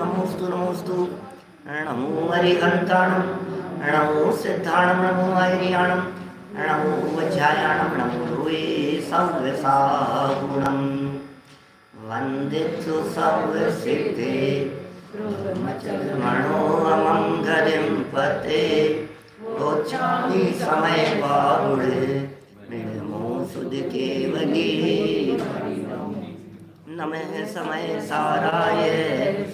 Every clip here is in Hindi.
नमोस्तु नमोस्तु। नमो हरिघंटाणं, नमो सिद्धाणं, नमो हरियाणं, नमो वज्रायाणं, नमो भूये सव्यसागुणं। वन्दितु सर्वसिद्धे मनोमङ्गलं पते गोच्छामि समय बाहुळे निर्मो सुध केवली। नमः समय साराय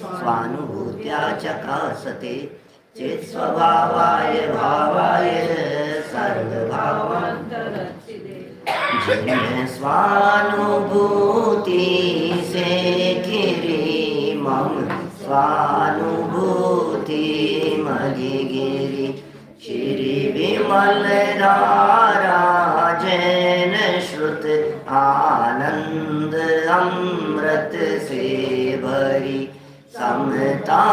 स्वानुभूत्या चकासते चेत् स्वभावाय भावाय सर्वभावान्तरच्छिदे। जिन्हें स्वानुभूति से घिरी मम स्वानुभूति मधिगिरी श्री विमल धारा जैन श्रुत आनंद अमृत से भरी समता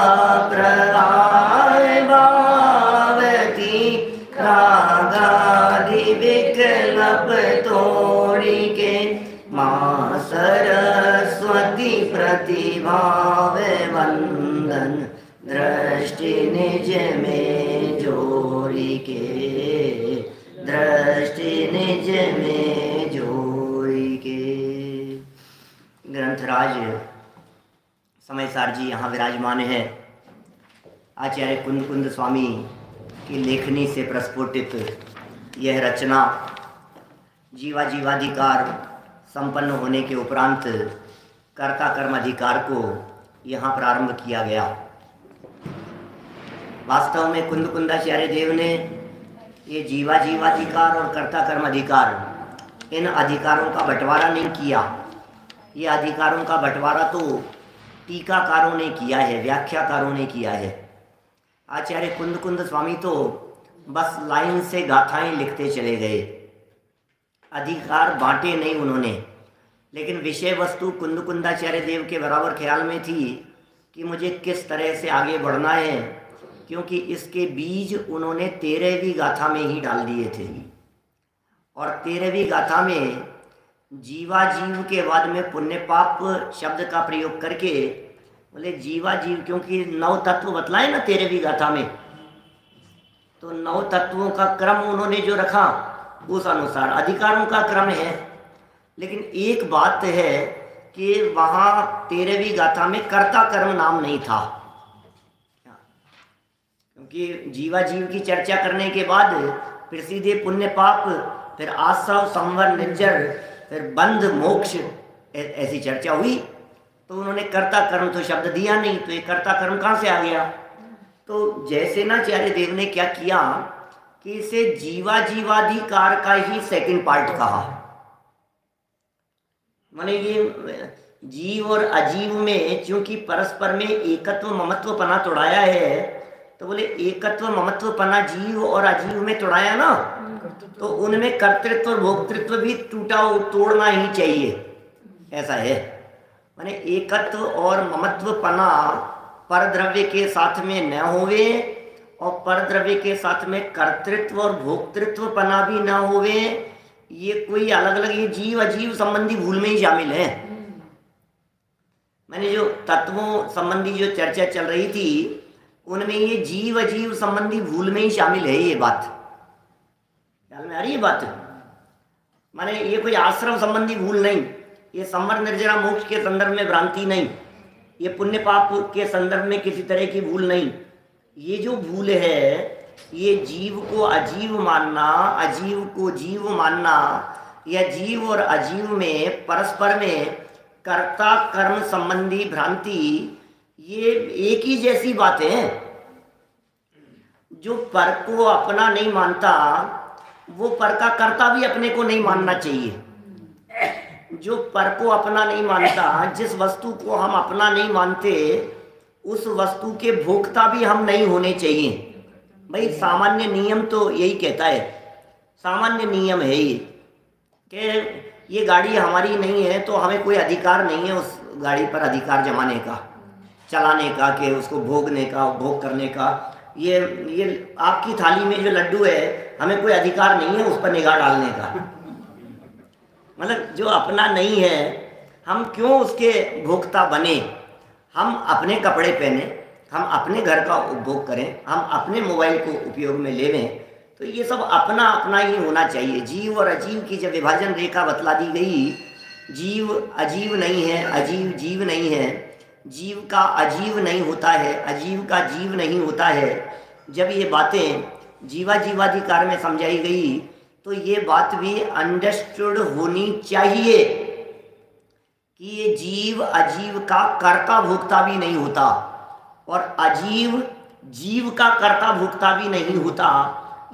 प्रवाह भावती रागादि विकल्प तोड़ी के माँ सरस्वती प्रतिभाव वंदन दृष्टि निज में जोड़ी के दृष्टि निज में जोड़ी के। ग्रंथराज समयसार जी यहाँ विराजमान है। आचार्य कुंद स्वामी की लेखनी से प्रस्फुटित यह रचना जीवाधिकार संपन्न होने के उपरांत कर्ता कर्म अधिकार को यहाँ प्रारंभ किया गया। वास्तव में कुंदाचार्य देव ने ये जीवाधिकार और कर्ता कर्म अधिकार, इन अधिकारों का बंटवारा नहीं किया। ये अधिकारों का बंटवारा तो टीकाकारों ने किया है, व्याख्याकारों ने किया है। आचार्य कुंद स्वामी तो बस लाइन से गाथाएं लिखते चले गए, अधिकार बांटे नहीं उन्होंने। लेकिन विषय वस्तु कुंदाचार्य देव के बराबर ख्याल में थी कि मुझे किस तरह से आगे बढ़ना है, क्योंकि इसके बीज उन्होंने 13वीं गाथा में ही डाल दिए थे। और 13वीं गाथा में जीवाजीव के बाद में पुण्य पाप शब्द का प्रयोग करके बोले जीवाजीव, क्योंकि 9 तत्व बतलाए ना 13वीं गाथा में, तो 9 तत्वों का क्रम उन्होंने जो रखा उस अनुसार अधिकारों का क्रम है। लेकिन एक बात है कि वहाँ 13वीं गाथा में कर्ता कर्म नाम नहीं था, क्योंकि जीवाजीव की चर्चा करने के बाद फिर सीधे पुण्य पाप, फिर आश्रव संवर निर्जर, फिर बंध मोक्ष, ऐसी चर्चा हुई। तो उन्होंने कर्ता कर्म तो शब्द दिया नहीं, तो ये कर्ता कर्म कहाँ से आ गया? तो जैसे ना आचार्य देव ने क्या किया कि इसे जीवाधिकार का ही सेकंड पार्ट कहा। माने ये जीव और अजीव में चूंकि परस्पर में एकत्व ममत्व पना तोड़ाया है, तो बोले एकत्व ममत्व पना जीव और अजीव में तोड़ाया ना, तो उनमें कर्तृत्व और भोक्तृत्व भी तोड़ना ही चाहिए, ऐसा है। माने एकत्व और ममत्व पना परद्रव्य के साथ में न होवे और परद्रव्य के साथ में कर्तृत्व और भोक्तृत्व पना भी न होवे, ये कोई अलग अलग, ये जीव अजीव संबंधी भूल में ही शामिल है। मैंने जो तत्वों संबंधी जो चर्चा चल रही थी उनमें ये जीव अजीव संबंधी भूल में ही शामिल है। ये बात ख्याल में आ रही है बात? माने ये कोई आश्रम संबंधी भूल नहीं, ये संवर निर्जरा मोक्ष के संदर्भ में भ्रांति नहीं, ये पुण्य पाप के संदर्भ में किसी तरह की भूल नहीं। ये जो भूल है ये जीव को अजीव मानना, अजीव को जीव मानना, या जीव और अजीव में परस्पर में कर्ता कर्म संबंधी भ्रांति, ये एक ही जैसी बात है। जो पर को अपना नहीं मानता वो पर का कर्ता भी अपने को नहीं मानना चाहिए। जो पर को अपना नहीं मानता, जिस वस्तु को हम अपना नहीं मानते उस वस्तु के भोक्ता भी हम नहीं होने चाहिए। भाई सामान्य नियम तो यही कहता है, सामान्य नियम है ये कि ये गाड़ी हमारी नहीं है तो हमें कोई अधिकार नहीं है उस गाड़ी पर अधिकार जमाने का, चलाने का, कि उसको भोगने का, भोग करने का। ये आपकी थाली में जो लड्डू है हमें कोई अधिकार नहीं है उस पर निगाह डालने का। मतलब जो अपना नहीं है हम क्यों उसके भोक्ता बने? हम अपने कपड़े पहने, हम अपने घर का उपभोग करें, हम अपने मोबाइल को उपयोग में लेवें, तो ये सब अपना अपना ही होना चाहिए। जीव और अजीव की जब विभाजन रेखा बतला दी गई, जीव अजीव नहीं है, अजीव जीव नहीं है, जीव का अजीव नहीं होता है, अजीव का जीव नहीं होता है, जब ये बातें जीवा जीवाधिकार में समझाई गई तो ये बात भी अंडरस्टूड होनी चाहिए कि ये जीव अजीव का कर्ता भोक्ता भी नहीं होता और अजीव जीव का कर्ता भोक्ता भी नहीं होता।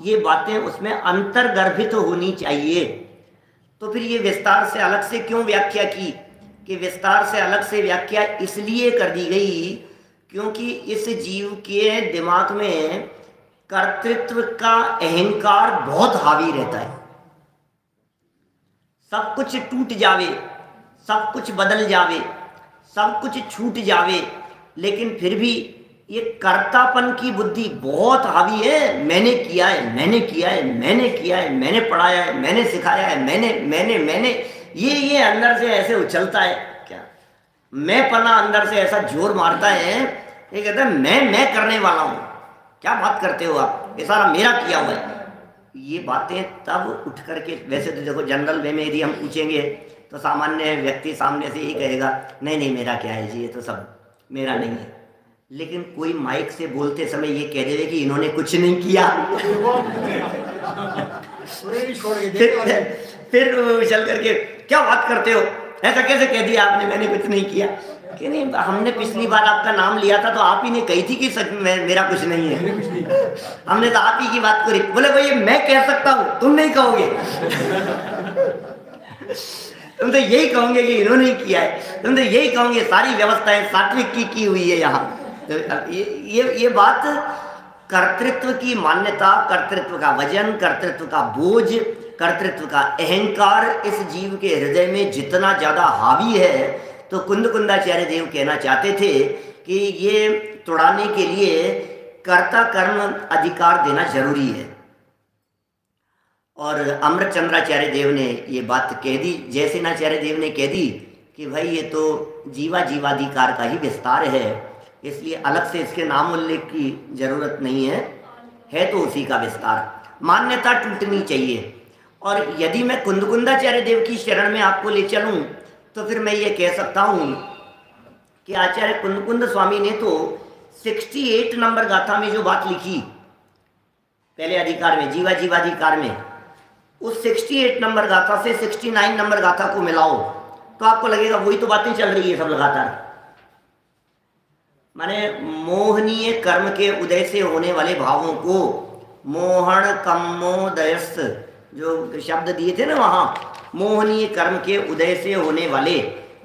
ये बातें उसमें अंतर्गर्भित होनी चाहिए। तो फिर ये विस्तार से अलग से क्यों व्याख्या की? कि विस्तार से अलग से व्याख्या इसलिए कर दी गई क्योंकि इस जीव के दिमाग में कर्तृत्व का अहंकार बहुत हावी रहता है। सब कुछ टूट जावे, सब कुछ बदल जावे, सब कुछ छूट जावे, लेकिन फिर भी ये कर्तापन की बुद्धि बहुत हावी है। मैंने किया है, मैंने किया है, मैंने किया है, मैंने पढ़ाया है, मैंने सिखाया है, मैंने ये अंदर से ऐसे उछलता है। क्या मैं पना अंदर से ऐसा जोर मारता है, ये कहता है मैं करने वाला हूँ। क्या बात करते हो आप, ये सारा मेरा किया हुआ है। ये बातें तब उठ करके, वैसे तो देखो जनरल वे में यदि हम पूछेंगे तो सामान्य व्यक्ति सामने से यही कहेगा नहीं मेरा क्या है जी, ये तो सब मेरा नहीं है। लेकिन कोई माइक से बोलते समय ये कह देवे कि इन्होंने कुछ नहीं किया फिर चल करके क्या बात करते हो, ऐसा कैसे कह दिया आपने, मैंने कुछ नहीं किया। कि नहीं, हमने पिछली बार आपका नाम लिया था तो आप ही ने कही थी कि सच में मेरा कुछ नहीं है। हमने तो आप ही की बात करी। बोले भाई ये मैं कह सकता हूँ, तुम नहीं कहोगे तुम तो यही कहोगे कि इन्होंने ही किया है, तुम तो यही कहोगे सारी व्यवस्थाएं सात्विक की हुई है यहाँ। तो ये बात कर्तृत्व की मान्यता, कर्तृत्व का वजन, कर्तृत्व का बोझ, कर्तृत्व का अहंकार इस जीव के हृदय में जितना ज़्यादा हावी है, तो कुंदकुंदाचार्य देव कहना चाहते थे कि ये तोड़ाने के लिए कर्ता कर्म अधिकार देना जरूरी है। और अमृतचंद्राचार्य देव ने ये बात कह दी, जयसेनाचार्य देव ने कह दी कि भाई ये तो जीवाधिकार का ही विस्तार है, इसलिए अलग से इसके नाम उल्लेख की जरूरत नहीं है तो उसी का विस्तार। मान्यता टूटनी चाहिए। और यदि मैं कुंदकुंदाचार्य देव की शरण में आपको ले चलूं तो फिर मैं ये कह सकता हूं कि आचार्य कुंदकुंद स्वामी ने तो 68 नंबर गाथा में जो बात लिखी पहले अधिकार में, जीवाधिकार में, उस 68 नंबर गाथा से 69 नंबर गाथा को मिलाओ तो आपको लगेगा वही तो बातें चल रही है सब लगातार। माने मोहनीय कर्म के उदय से होने वाले भावों को, मोहन कम्मोदयस्त जो शब्द दिए थे ना वहाँ, मोहनीय कर्म के उदय से होने वाले,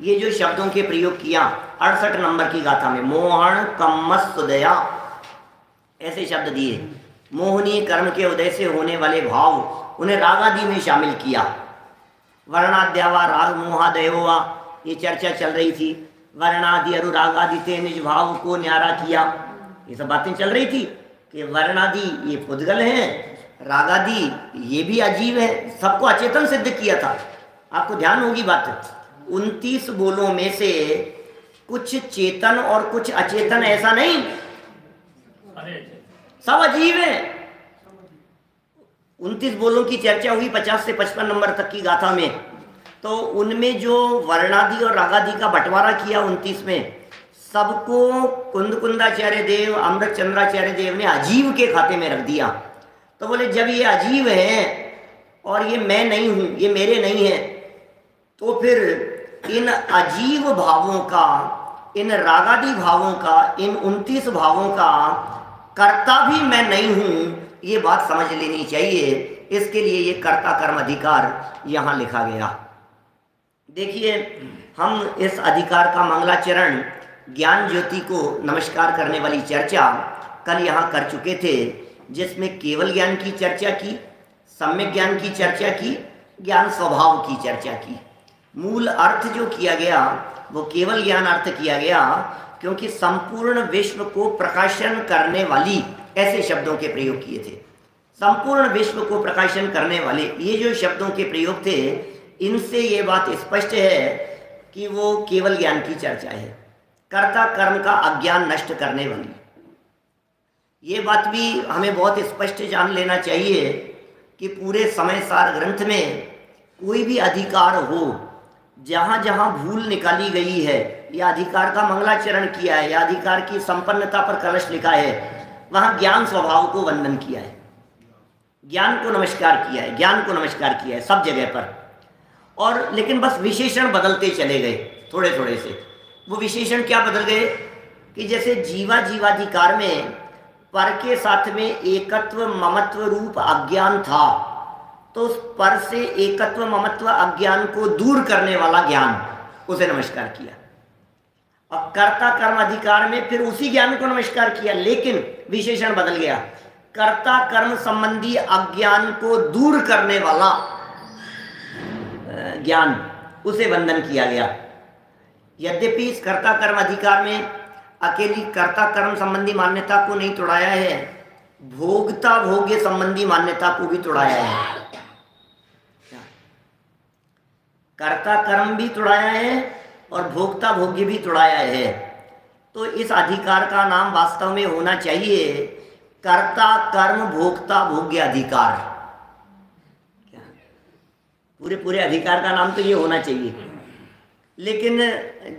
ये जो शब्दों के प्रयोग किया 68 नंबर की गाथा में, मोहन कम्मस्तुदया ऐसे शब्द दिए। मोहनीय कर्म के उदय से होने वाले भाव, उन्हें रागादि में शामिल किया। वर्णाद्यावा राग मोहादयोवा, ये चर्चा चल रही थी। वर्णादि अनुरागादि से निज भाव को न्यारा किया, ये सब बातें चल रही थी कि वर्णादि ये पुद्गल हैं, रागादि ये भी अजीब है, सबको अचेतन सिद्ध किया था। आपको ध्यान होगी बात, 29 बोलों में से कुछ चेतन और कुछ अचेतन ऐसा नहीं, सब अजीब है। 29 बोलों की चर्चा हुई 50 से 55 नंबर तक की गाथा में, तो उनमें जो वर्णादि और रागादि का बंटवारा किया 29 में, सबको कुंदकुंदाचार्य देव, अमृतचंद्राचार्य देव ने अजीब के खाते में रख दिया। तो बोले जब ये अजीब है और ये मैं नहीं हूँ, ये मेरे नहीं है, तो फिर इन अजीब भावों का, इन रागादि भावों का, इन 29 भावों का कर्ता भी मैं नहीं हूँ, ये बात समझ लेनी चाहिए। इसके लिए ये कर्ता कर्म अधिकार यहाँ लिखा गया। देखिए, हम इस अधिकार का मंगलाचरण, ज्ञान ज्योति को नमस्कार करने वाली चर्चा कल यहाँ कर चुके थे, जिसमें केवल ज्ञान की चर्चा की, सम्यक ज्ञान की चर्चा की, ज्ञान स्वभाव की चर्चा की। मूल अर्थ जो किया गया वो केवल ज्ञान अर्थ किया गया, क्योंकि संपूर्ण विश्व को प्रकाशन करने वाली ऐसे शब्दों के प्रयोग किए थे। संपूर्ण विश्व को प्रकाशन करने वाले ये जो शब्दों के प्रयोग थे, इनसे ये बात स्पष्ट है कि वो केवल ज्ञान की चर्चा है। कर्ता कर्म का अज्ञान नष्ट करने वाली। ये बात भी हमें बहुत स्पष्ट जान लेना चाहिए कि पूरे समय सार ग्रंथ में कोई भी अधिकार हो, जहाँ जहाँ भूल निकाली गई है या अधिकार का मंगलाचरण किया है या अधिकार की संपन्नता पर कलश लिखा है, वहाँ ज्ञान स्वभाव को वंदन किया है, ज्ञान को नमस्कार किया है, ज्ञान को नमस्कार किया है सब जगह पर। और लेकिन बस विशेषण बदलते चले गए थोड़े थोड़े से। वो विशेषण क्या बदल गए कि जैसे जीवा जीवाधिकार में पर के साथ में एकत्व ममत्व रूप अज्ञान था, तो उस पर से एकत्व ममत्व अज्ञान को दूर करने वाला ज्ञान, उसे नमस्कार किया। और कर्ता कर्म अधिकार में फिर उसी ज्ञान को नमस्कार किया, लेकिन विशेषण बदल गया, कर्ता कर्म संबंधी अज्ञान को दूर करने वाला ज्ञान, उसे वंदन किया गया। यद्यपि इस कर्ता कर्म अधिकार में अकेली कर्ता कर्म संबंधी मान्यता को नहीं तोड़ाया है, भोगता भोग्य संबंधी मान्यता को भी तोड़ाया है। कर्ता कर्म भी तोड़ाया है और भोक्ता भोग्य भी तोड़ाया है। तो इस अधिकार का नाम वास्तव में होना चाहिए कर्ता कर्म भोक्ता भोग्य अधिकार। पूरे पूरे अधिकार का नाम तो ये होना चाहिए। लेकिन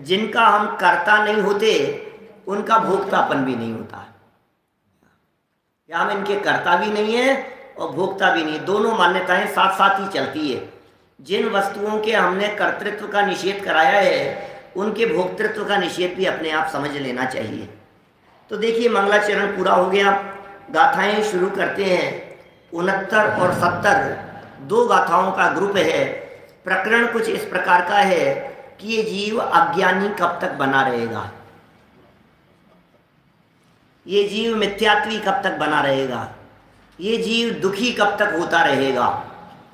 जिनका हम कर्ता नहीं होते उनका भोक्तापन भी नहीं होता, या हम इनके कर्ता भी नहीं है और भोक्ता भी नहीं, दोनों मान्यताएं साथ साथ ही चलती है। जिन वस्तुओं के हमने कर्तृत्व का निषेध कराया है उनके भोक्तृत्व का निषेध भी अपने आप समझ लेना चाहिए। तो देखिए मंगलाचरण पूरा हो गया, गाथाएं शुरू करते हैं। 69 और 70 दो गाथाओं का ग्रुप है। प्रकरण कुछ इस प्रकार का है कि ये जीव अज्ञानी कब तक बना रहेगा, ये जीव मिथ्यात्वी कब तक बना रहेगा, ये जीव दुखी कब तक होता रहेगा,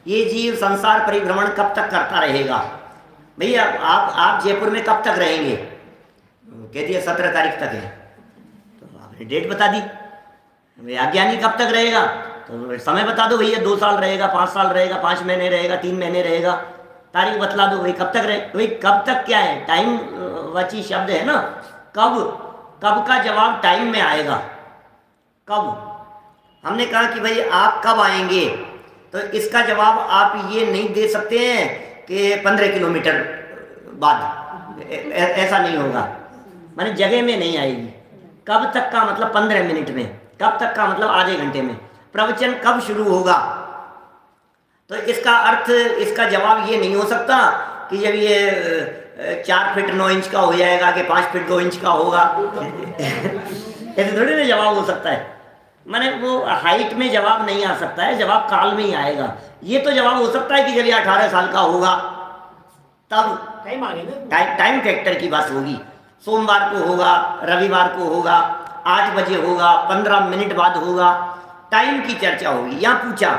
ये जीव संसार परिभ्रमण कब तक करता रहेगा। भैया आप जयपुर में कब तक रहेंगे? कह दिया 17 तारीख तक है, तो आपने डेट बता दी। अज्ञानी कब तक रहेगा? तो समय बता दो भैया, 2 साल रहेगा, 5 साल रहेगा, 5 महीने रहेगा, 3 महीने रहेगा, तारीख बतला दो भाई कब तक रहे। भाई कब तक क्या है, टाइम वाची शब्द है ना, कब का जवाब टाइम में आएगा। कब हमने कहा कि भाई आप कब आएंगे, तो इसका जवाब आप ये नहीं दे सकते हैं कि 15 किलोमीटर बाद, ऐसा नहीं होगा, माने जगह में नहीं आएगी। कब तक का मतलब 15 मिनट में, कब तक का मतलब आधे घंटे में, प्रवचन कब शुरू होगा, तो इसका अर्थ, इसका जवाब ये नहीं हो सकता कि जब ये 4 फीट 9 इंच का हो जाएगा कि 5 फीट 2 इंच का होगा। ऐसे थोड़ी ना जवाब हो सकता है, माने वो हाइट में जवाब नहीं आ सकता है, जवाब काल में ही आएगा। ये तो जवाब हो सकता है कि जब ये 18 साल का होगा तब टाइम फैक्टर की बात होगी। सोमवार को होगा, रविवार को होगा, 8 बजे होगा, 15 मिनट बाद होगा, टाइम की चर्चा होगी। यहाँ पूछा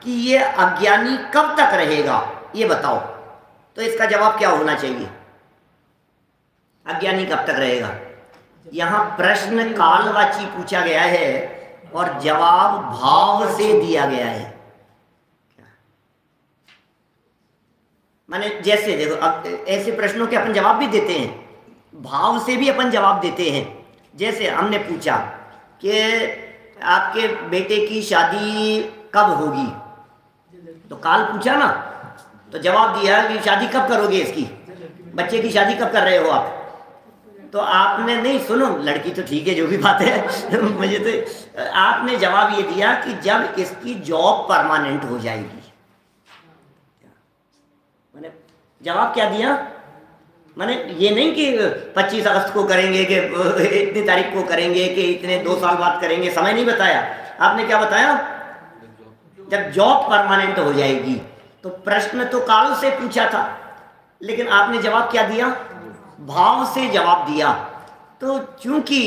कि ये अज्ञानी कब तक रहेगा, ये बताओ, तो इसका जवाब क्या होना चाहिए? अज्ञानी कब तक रहेगा। यहाँ प्रश्न कालवाची पूछा गया है और जवाब भाव से दिया गया है। माने जैसे देखो, अब ऐसे प्रश्नों के अपन जवाब भी देते हैं, भाव से भी अपन जवाब देते हैं। जैसे हमने पूछा कि आपके बेटे की शादी कब होगी, तो काल पूछा ना, तो जवाब दिया कि शादी कब करोगे इसकी, बच्चे की शादी कब कर रहे हो आप, तो आपने नहीं, सुनो लड़की तो ठीक है जो भी बात है मुझे तो आपने जवाब ये दिया कि जब इसकी जॉब परमानेंट हो जाएगी। मैंने जवाब क्या दिया, मैंने ये नहीं कि 25 अगस्त को करेंगे कि इतनी तारीख को करेंगे कि इतने 2 साल बाद करेंगे, समय नहीं बताया। आपने क्या बताया, जब जॉब परमानेंट हो जाएगी। तो प्रश्न तो काल से पूछा था, लेकिन आपने जवाब क्या दिया, भाव से जवाब दिया। तो चूंकि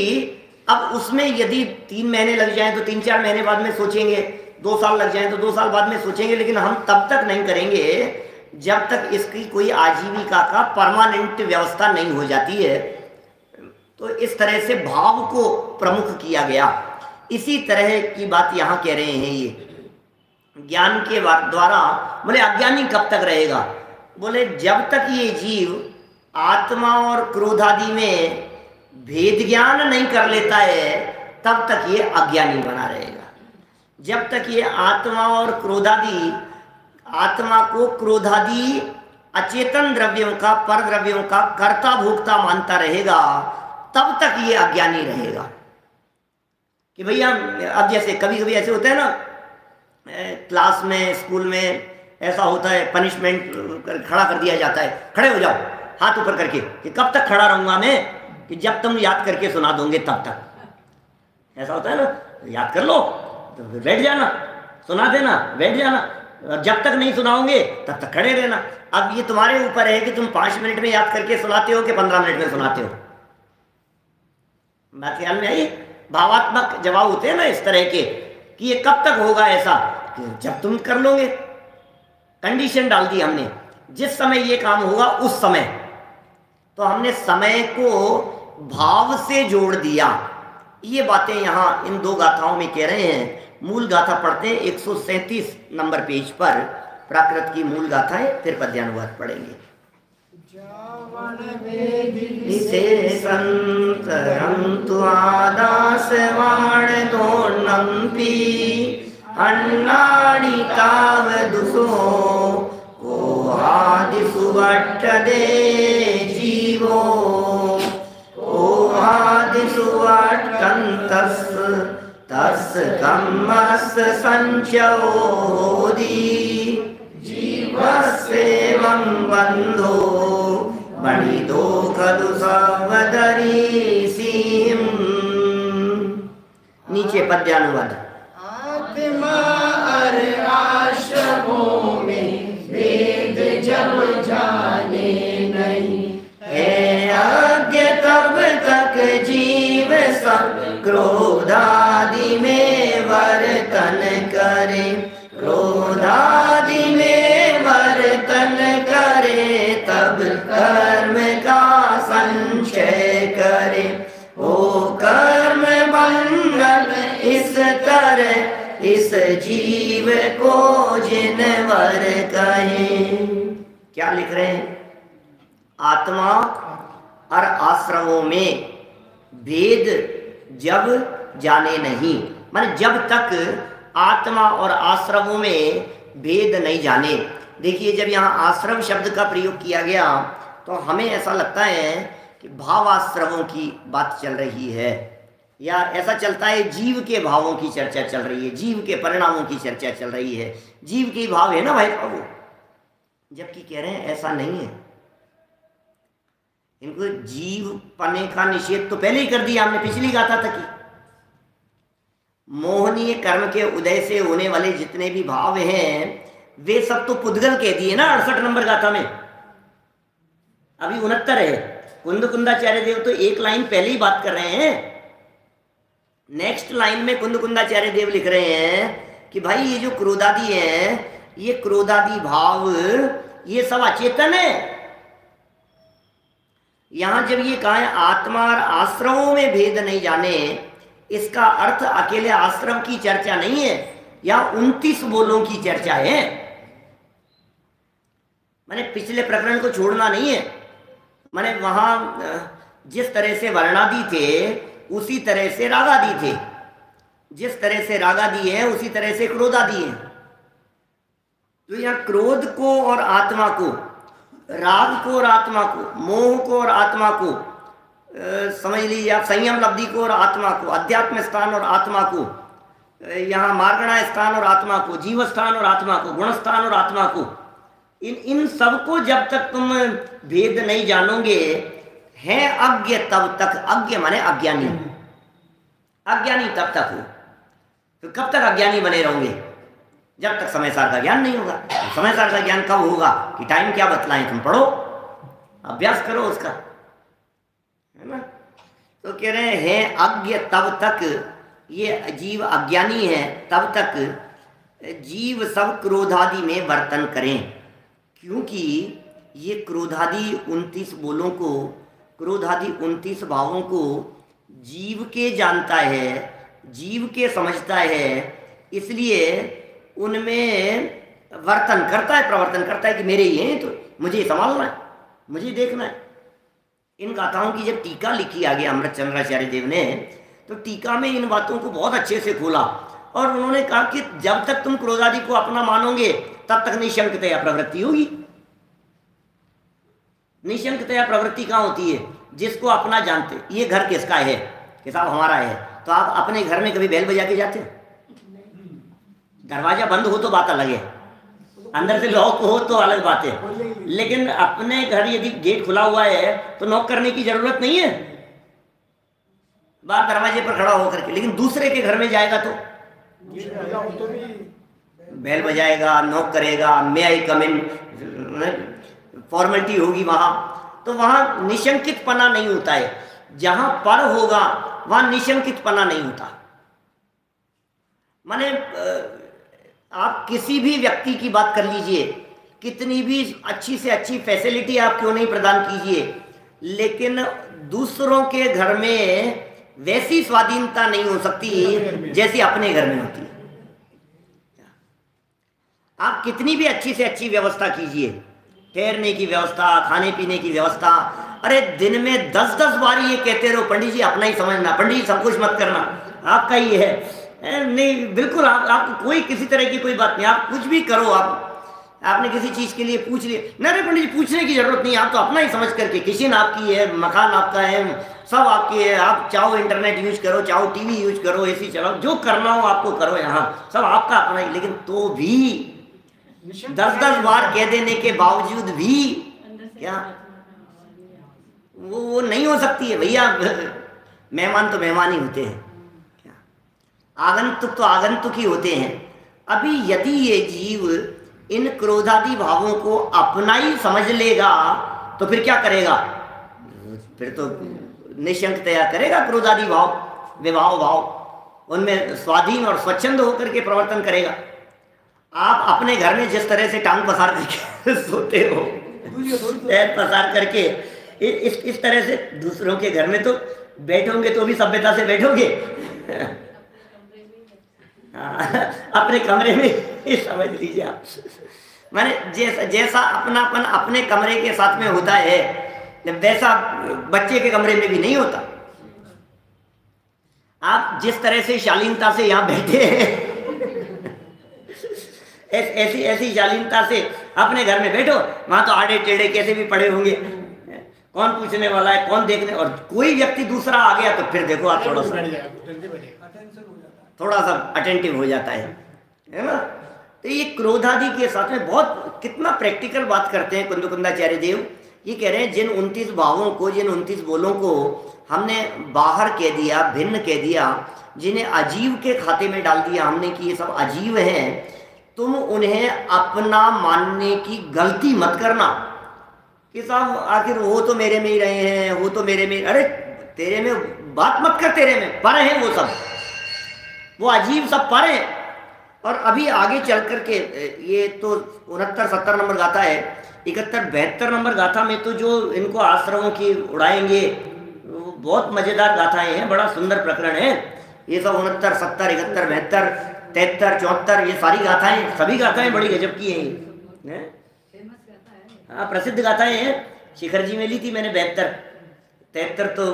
अब उसमें यदि 3 महीने लग जाएं तो 3-4 महीने बाद में सोचेंगे, 2 साल लग जाएं तो 2 साल बाद में सोचेंगे, लेकिन हम तब तक नहीं करेंगे जब तक इसकी कोई आजीविका का परमानेंट व्यवस्था नहीं हो जाती है। तो इस तरह से भाव को प्रमुख किया गया। इसी तरह की बात यहाँ कह रहे हैं, ये ज्ञान के द्वारा। बोले अज्ञानी कब तक रहेगा, बोले जब तक ये जीव आत्मा और क्रोध आदि में भेद ज्ञान नहीं कर लेता है तब तक ये अज्ञानी बना रहेगा। जब तक ये आत्मा और क्रोधादि, आत्मा को क्रोधादि अचेतन द्रव्यों का, पर द्रव्यों का कर्ता भोक्ता मानता रहेगा, तब तक ये अज्ञानी रहेगा। कि भैया अब जैसे कभी कभी ऐसे होता है ना, क्लास में, स्कूल में ऐसा होता है, पनिशमेंट खड़ा कर दिया जाता है, खड़े हो जाओ हाथ ऊपर करके, कि कब तक खड़ा रहूंगा मैं, कि जब तुम याद करके सुना दोगे तब तक। ऐसा होता है ना, याद कर लो तो फिर बैठ जाना, सुना देना, बैठ जाना, और जब तक नहीं सुनाओगे तब तक खड़े रहना। अब ये तुम्हारे ऊपर है कि तुम 5 मिनट में याद करके सुनाते हो कि 15 मिनट में सुनाते हो। बात ख्याल में आई? भावात्मक जवाब होते हैं ना इस तरह के, कि ये कब तक होगा ऐसा, कि जब तुम कर लोगे। कंडीशन डाल दी हमने, जिस समय ये काम होगा उस समय, तो हमने समय को भाव से जोड़ दिया। ये बातें यहाँ इन 2 गाथाओं में कह रहे हैं। मूल गाथा पढ़ते हैं 137 नंबर पेज पर, प्राकृत की मूल गाथा है, फिर पद्यानुवाद पढ़ेंगे। संतरंतु आदास वाण दोन्नंपि अन्नानि ताव दुसो को आदिसु वट्टदे जीवो को आदिसु वट्टन्तस् तस् कम्मस् संचयोदि जीवस्येवं बन्धो बणितो खलु सवदरी सीम। नीचे पद्यानुवाद। आत्मा और आश्रमों में वेद जब जाने नहीं है अज्ञ तब तक जीव सब क्रोधादि में वर्तन करे, क्रोधादि में वर्तन करे, तब कर्म का संचय करे। ओ कर्म मंगल इस तरह इस जीव को जिनवर कहें। क्या लिख रहे हैं? आत्मा और आश्रमों में भेद जब जाने नहीं, माने जब तक आत्मा और आश्रमों में भेद नहीं जाने। देखिए, जब यहाँ आश्रम शब्द का प्रयोग किया गया तो हमें ऐसा लगता है कि भाव आश्रमों की बात चल रही है, या ऐसा चलता है जीव के भावों की चर्चा चल रही है, जीव के परिणामों की चर्चा चल रही है, जीव के भाव है ना भाई बाबू। जबकि कह रहे हैं ऐसा नहीं है। इनको जीव पने का निषेध तो पहले ही कर दिया हमने, पिछली गाथा तक ही। मोहनीय कर्म के उदय से होने वाले जितने भी भाव हैं वे सब तो पुद्गल कह दिए ना 68 नंबर गाथा में। अभी 69 है। कुंद कुंदाचार्य देव तो एक लाइन पहले ही बात कर रहे हैं। नेक्स्ट लाइन में कुंद कुंदाचार्य देव लिख रहे हैं कि भाई ये जो क्रोधादि है, ये क्रोधादि भाव ये सब अचेतन है। यहां जब ये कहा है आत्मा और आश्रमों में भेद नहीं जाने, इसका अर्थ अकेले आश्रम की चर्चा नहीं है, यहां 29 बोलों की चर्चा है। मैंने पिछले प्रकरण को छोड़ना नहीं है। मैंने वहां जिस तरह से वर्णादि थे उसी तरह से रागादि थे, जिस तरह से रागादि है उसी तरह से क्रोधादि है। तो यहाँ क्रोध को और आत्मा को, राग को और आत्मा को, मोह को और आत्मा को, समझ लीजिए आप संयम लब्धि को और आत्मा को, अध्यात्म स्थान और आत्मा को, यहाँ मार्गणा स्थान और आत्मा को, जीव स्थान और आत्मा को, गुण स्थान और आत्मा को, इन सबको जब तक तुम भेद नहीं जानोगे, है अज्ञ तब तक, अज्ञ माने अज्ञानी, अज्ञानी तब तक हो। तो कब तक अज्ञानी बने रहोगे? जब तक समय सार का ज्ञान नहीं होगा। समय सार का ज्ञान कब होगा? कि टाइम क्या बतलाएं, तुम पढ़ो, अभ्यास करो उसका, है ना। तो कह रहे हैं अज्ञ तब तक, ये जीव अज्ञानी है तब तक जीव सब क्रोधादि में वर्तन करें, क्योंकि ये क्रोधादि 29 बोलों को, क्रोधादि 29 भावों को जीव के जानता है, जीव के समझता है, इसलिए उनमें वर्तन करता है, प्रवर्तन करता है कि मेरे ही हैं, तो मुझे संभालना है, मुझे देखना है। इन गाथाओं की जब टीका लिखी आगे अमृतचंद्राचार्य देव ने, तो टीका में इन बातों को बहुत अच्छे से खोला और उन्होंने कहा कि जब तक तुम क्रोधादि को अपना मानोगे तब तक निशंकतया प्रवृत्ति होगी। निशंकतया प्रवृत्ति कहाँ होती है? जिसको अपना जानते, ये घर किसका है कि साहब हमारा है, तो आप अपने घर में कभी बैल बजा के जाते हो? दरवाजा बंद हो तो बात अलग है, अंदर से लॉक हो तो अलग बात है, लेकिन अपने घर यदि गेट खुला हुआ है तो नॉक करने की जरूरत नहीं है, बाहर दरवाजे पर खड़ा होकर के। लेकिन दूसरे के घर में जाएगा तो बेल बजाएगा, नॉक करेगा, मे आई कम इन, फॉर्मेलिटी होगी वहां, तो वहां निशंकितपना नहीं होता है। जहां पर होगा वहां निशंकितपना नहीं होता। माने आप किसी भी व्यक्ति की बात कर लीजिए, कितनी भी अच्छी से अच्छी फैसिलिटी आप क्यों नहीं प्रदान कीजिए, लेकिन दूसरों के घर में वैसी स्वाधीनता नहीं हो सकती जैसी अपने घर में होती है। आप कितनी भी अच्छी से अच्छी व्यवस्था कीजिए, ठहरने की व्यवस्था, खाने पीने की व्यवस्था, अरे दिन में 10-10 बार ये कहते रहो पंडित जी अपना ही समझना, पंडित जी सब कुछ मत करना, आपका ही है, नहीं बिल्कुल आप कोई किसी तरह की कोई बात नहीं, आप कुछ भी करो, आपने किसी चीज़ के लिए पूछ लिया, नहीं पंडित जी पूछने की जरूरत नहीं, आप तो अपना ही समझ करके, किचन आपकी है, मकान आपका है, सब आपकी है, आप चाहो इंटरनेट यूज करो, चाहो टीवी यूज करो, एसी चलाओ, जो करना हो आपको करो, यहाँ सब आपका अपना ही। लेकिन तो भी 10-10 बार कह देने के बावजूद भी क्या वो नहीं हो सकती है भैया। मेहमान तो मेहमान ही होते हैं, क्या आगंतुक तो आगंतुक ही होते हैं। अभी यदि ये जीव इन क्रोधादि भावों को अपना ही समझ लेगा तो फिर क्या करेगा? फिर तो निशंकतया करेगा क्रोधादि भाव, विभाव भाव, उनमें स्वाधीन और स्वच्छंद होकर के प्रवर्तन करेगा। आप अपने घर में जिस तरह से टांग पसार करके सोते हो, पैर पसार करके, इस तरह से दूसरों के घर में तो बैठोगे तो भी सभ्यता से बैठोगे। अपने कमरे में समझ लीजिए आप, माने जैसा अपनापन अपने कमरे के साथ में होता है, वैसा बच्चे के कमरे में भी नहीं होता। आप जिस तरह से शालीनता से यहाँ बैठे हैं, ऐसी शालीनता से अपने घर में बैठो, वहां तो आड़े टेढ़े कैसे भी पड़े होंगे, कौन पूछने वाला है, कौन देखने, और कोई व्यक्ति दूसरा आ गया तो फिर देखो आप थोड़ा सा अटेंटिव हो जाता है ना। तो ये क्रोधादि के साथ में बहुत कितना प्रैक्टिकल बात करते हैं कुंदकुंदाचार्य देव। ये कह रहे हैं जिन 29 भावों को, जिन 29 बोलों को हमने बाहर कह दिया, भिन्न कह दिया, जिन्हें अजीव के खाते में डाल दिया हमने कि ये सब अजीव हैं, तुम उन्हें अपना मानने की गलती मत करना कि साहब आखिर वो तो मेरे में ही रहे हैं, वो तो मेरे में, अरे तेरे में बात मत कर, तेरे में पर हैं वो सब, वो अजीब सब पर हैं। और अभी आगे चल करके ये तो 69-70 नंबर गाथा है, 71-72 नंबर गाथा में तो जो इनको आश्रमों की उड़ाएंगे, बहुत मजेदार गाथाएं हैं, बड़ा सुंदर प्रकरण है ये सब। 69, 70, 71, 72, 73, 74 ये सारी गाथाएं, सभी गाथाएं बड़ी गजब की हैं, हाँ प्रसिद्ध गाथाएं हैं। शिखर जी में ली थी मैंने 72, 73 तो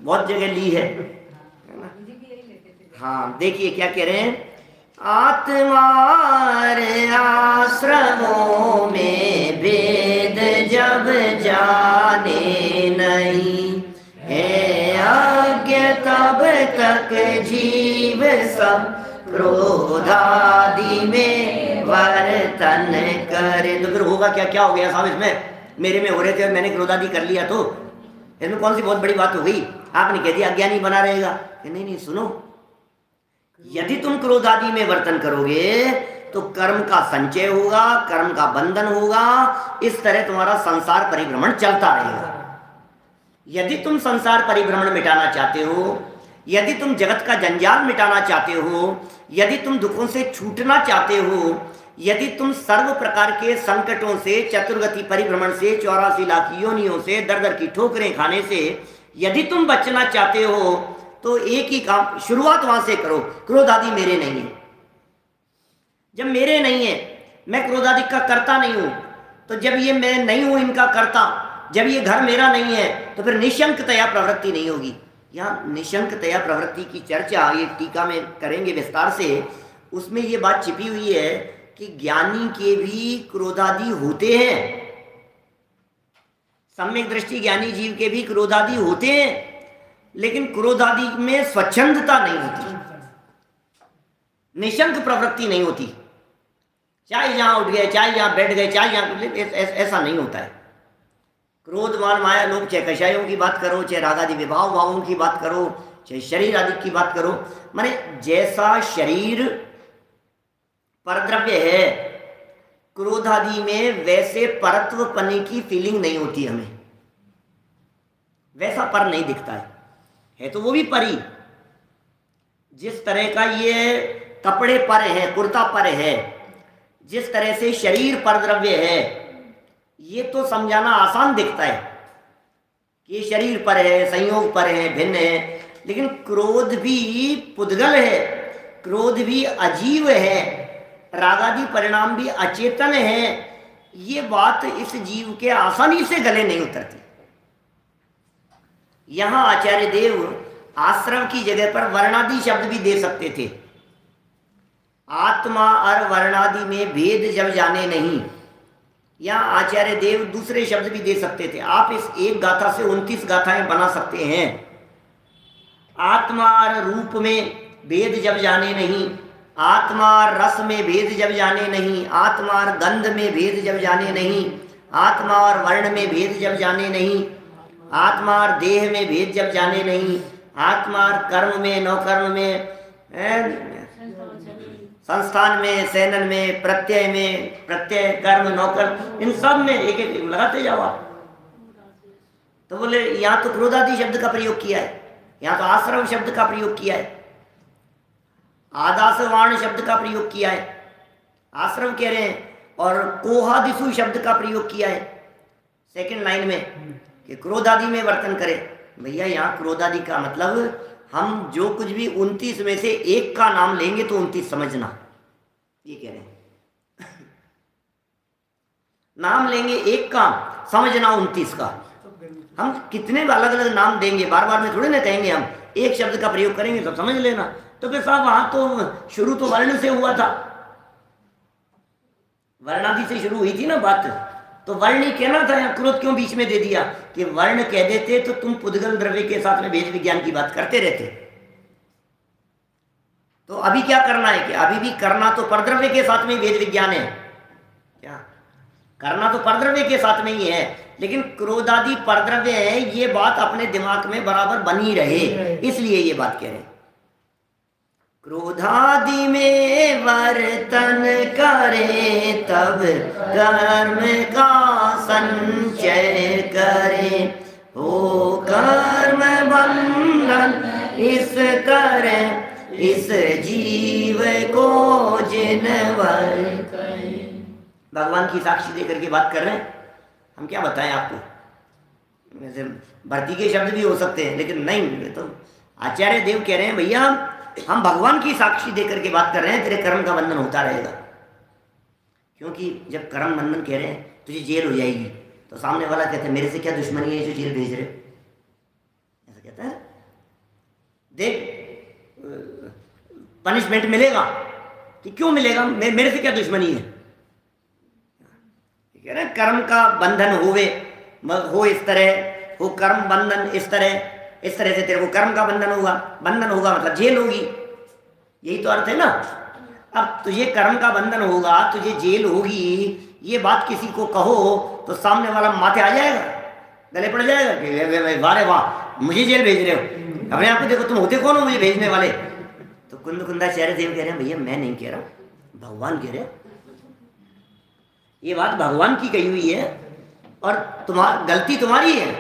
बहुत जगह ली है। हाँ देखिए क्या कह रहे हैं, आत्मारे आश्रमों में भेद जब जाने नहीं है आज्ञ, तब तक जीव सब क्रोधादि में वर्तन करे। तो फिर होगा क्या? क्या हो गया साहब इसमें? मेरे में हो रहे थे, मैंने क्रोधादि कर लिया, तो इसमें कौन सी बहुत बड़ी बात हो गई? आपने कह दिया अज्ञानी बना रहेगा कि नहीं, सुनो, यदि तुम क्रोधादि में वर्तन करोगे तो कर्म का संचय होगा, कर्म का बंधन होगा, इस तरह तुम्हारा संसार परिभ्रमण चलता रहेगा। यदि तुम संसार परिभ्रमण मिटाना चाहते हो, यदि तुम जगत का जंजाल मिटाना चाहते हो, यदि तुम दुखों से छूटना चाहते हो, यदि तुम सर्व प्रकार के संकटों से, चतुर्गति परिभ्रमण से, 84 लाख योनियों से, दर दर की ठोकरें खाने से यदि तुम बचना चाहते हो, तो एक ही काम, शुरुआत वहां से करो, क्रोधादि मेरे नहीं है। जब मेरे नहीं है, मैं क्रोधादि का करता नहीं हूं, तो जब ये मैं नहीं हूं इनका करता, जब ये घर मेरा नहीं है तो फिर निशंकतया प्रवृत्ति नहीं होगी। यहाँ निशंकतया प्रवृत्ति की चर्चा ये टीका में करेंगे विस्तार से। उसमें ये बात छिपी हुई है कि ज्ञानी के भी क्रोधादि होते हैं, सम्यक दृष्टि ज्ञानी जीव के भी क्रोधादि होते हैं, लेकिन क्रोधादि में स्वच्छंदता नहीं होती, निशंक प्रवृत्ति नहीं होती। चाहे यहां उठ गए, चाहे यहां बैठ गए, चाहे यहां, ऐसा नहीं होता है। क्रोध मान माया लोग, चाहे कषायों की बात करो, चाहे रागादि विभाव भावों की बात करो, चाहे शरीर आदि की बात करो, माने जैसा शरीर परद्रव्य है, क्रोधादि में वैसे परत्व पने की फीलिंग नहीं होती हमें, वैसा पर नहीं दिखता है तो वो भी परी। जिस तरह का ये कपड़े पर है, कुर्ता पर है, जिस तरह से शरीर परद्रव्य है, ये तो समझाना आसान दिखता है कि ये शरीर पर है, संयोग पर है, भिन्न है, लेकिन क्रोध भी पुद्गल है, क्रोध भी अजीव है, रागादि परिणाम भी अचेतन है। ये बात इस जीव के आसानी से गले नहीं उतरती। यहां आचार्य देव आश्रम की जगह पर वर्णादि शब्द भी दे सकते थे। आत्मा और वर्णादि में भेद जब जाने नहीं, या आचार्य देव दूसरे शब्द भी दे सकते थे। आप इस एक गाथा से 29 गाथाएं बना सकते हैं। आत्मा और रूप में भेद जब जाने नहीं, आत्मा और रस में भेद जब जाने नहीं, आत्मा और गंध में भेद जब जाने नहीं, आत्मा और वर्ण में भेद जब जाने नहीं, आत्मा और देह में भेद जब जाने नहीं, आत्मा और कर्म में, नौकर्म में, संस्थान में, सेनन में, प्रत्यय कर्म नौकर्म, इन सब में एक एक लगाते जाओ आप। तो बोले यहाँ तो क्रोधादि शब्द का प्रयोग किया है, यहाँ तो आश्रम शब्द का प्रयोग किया है, आदासवाण शब्द का प्रयोग किया है, आश्रम कह रहे हैं, और कोहादिसु शब्द का प्रयोग किया है सेकंड लाइन में कि क्रोधादि में वर्तन करे। भैया यहाँ क्रोधादि का मतलब हम जो कुछ भी 29 में से एक का नाम लेंगे तो 29 समझना, ये कह रहे हैं। नाम लेंगे एक का, समझना 29 का। हम कितने अलग अलग नाम देंगे, बार बार में थोड़ी ना कहेंगे, हम एक शब्द का प्रयोग करेंगे तो समझ लेना। तो फिर साहब वहां तो शुरू तो वर्ण से हुआ था, वर्णादि से शुरू हुई थी ना बात, तो वर्ण ही कहना था। यहाँ क्रोध क्यों बीच में दे दिया कि वर्ण कह देते तो तुम पुद्गल द्रव्य के साथ में भेद विज्ञान की बात करते रहते। तो अभी क्या करना है कि अभी भी करना तो परद्रव्य के साथ में भेद विज्ञान है, क्या करना तो परद्रव्य के साथ में ही है, लेकिन क्रोधादि परद्रव्य है, ये बात अपने दिमाग में बराबर बनी रहे, इसलिए ये बात कह रहे हैं। क्रोधादि में वर्तन करे तब कर्म का संचय करे, हो कर्म बंधन इस तरह इस जीव को जिनवर। भगवान की साक्षी देकर के बात कर रहे हैं, हम क्या बताएं आपको। वैसे भर्ती के शब्द भी हो सकते हैं, लेकिन नहीं, तो आचार्य देव कह रहे हैं भैया हम भगवान की साक्षी देकर के बात कर रहे हैं, तेरे कर्म का बंधन होता रहेगा। क्योंकि जब कर्म बंधन कह रहे हैं तुझे जेल हो जाएगी, तो सामने वाला कहते हैं मेरे से क्या दुश्मनी है जो जेल भेज रहे, ऐसा कहता है। देख पनिशमेंट मिलेगा कि क्यों मिलेगा, मेरे से क्या दुश्मनी है। कह रहे हैं कर्म का बंधन हो इस तरह, हो कर्म बंधन इस तरह से तेरे को कर्म का बंधन होगा। बंधन होगा मतलब जेल होगी, यही तो अर्थ है ना। अब तुझे कर्म का बंधन होगा, तुझे जेल होगी, ये बात किसी को कहो तो सामने वाला माथे आ जाएगा, गले पड़ जाएगा कि वारे वाह मुझे जेल भेज रहे हो, अपने आप को देखो तुम होते कौन हो मुझे भेजने वाले। तो कुंदाचार्य देव कह रहे हैं भैया मैं नहीं कह रहा, भगवान कह रहे हैं, ये बात भगवान की कही हुई है, और गलती तुम्हारी है,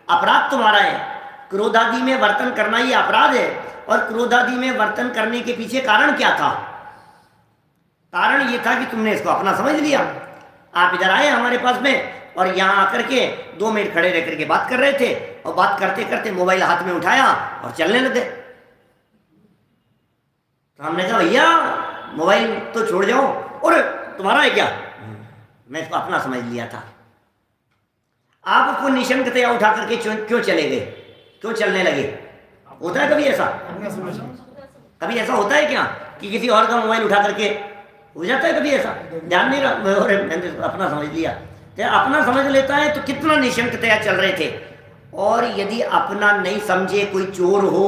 अपराध तुम्हारा है। क्रोधादि में वर्तन करना ही अपराध है, और क्रोधादि में वर्तन करने के पीछे कारण क्या था। कारण ये था कि तुमने इसको अपना समझ लिया। आप इधर आए हमारे पास में, और यहाँ आकर के 2 मिनट खड़े रह करके बात कर रहे थे, और बात करते करते मोबाइल हाथ में उठाया और चलने लगे। तो हमने कहा भैया मोबाइल तो छोड़ जाओ, और तुम्हारा है क्या, मैं इसको अपना समझ लिया था। आप उसको निशंकतया उठा करके क्यों चले गए, क्यों चलने लगे? होता है कभी ऐसा? कभी ऐसा होता है क्या कि किसी और का मोबाइल उठा करके हो जाता है? कभी ऐसा ध्यान नहीं रहा, मैंने अपना समझ लिया। तो अपना समझ लेता है तो कितना निशंकतया चल रहे थे। और यदि अपना नहीं समझे कोई चोर हो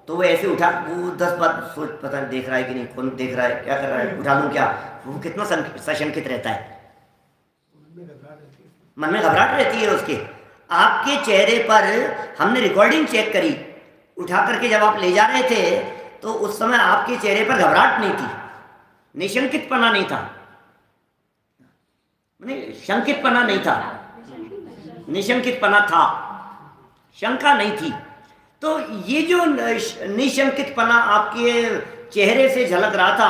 तो वो ऐसे उठा, वो 10 बार सोच, पता नहीं देख रहा है कि नहीं, कौन देख रहा है, क्या कर रहा है, उठा लूँ क्या? वो कितना सशंकित रहता है, मन में घबराहट रहती है उसके। आपके चेहरे पर हमने रिकॉर्डिंग चेक करी, उठा करके जब आप ले जा रहे थे तो उस समय आपके चेहरे पर घबराहट नहीं थी, निशंकितपना नहीं था, शंकितपना नहीं था, निशंकितपना था, शंका नहीं थी। तो ये जो निशंकितपना आपके चेहरे से झलक रहा था,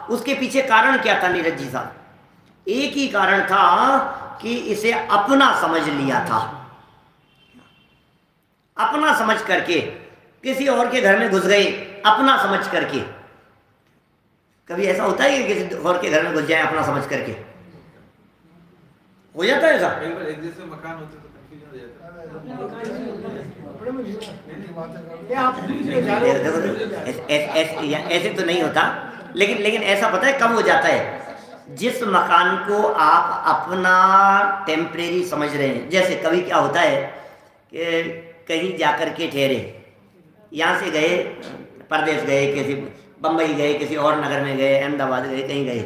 उसके पीछे कारण क्या था नीरज जी साहब? एक ही कारण था कि इसे अपना समझ लिया था। अपना समझ करके किसी और के घर में घुस गए, अपना समझ करके। कभी ऐसा होता है कि किसी और के घर में घुस जाए अपना समझ करके? हो जाता है ऐसा? एक जैसे मकान होते तो कंफ्यूजन हो जाता है। ऐसे तो नहीं होता, लेकिन ऐसा पता है कब हो जाता है? जिस मकान को आप अपना टेम्परेरी समझ रहे हैं। जैसे कभी क्या होता है कि कहीं जाकर के ठहरे, यहाँ से गए परदेश गए, किसी बम्बई गए, किसी और नगर में गए, अहमदाबाद गए, कहीं गए।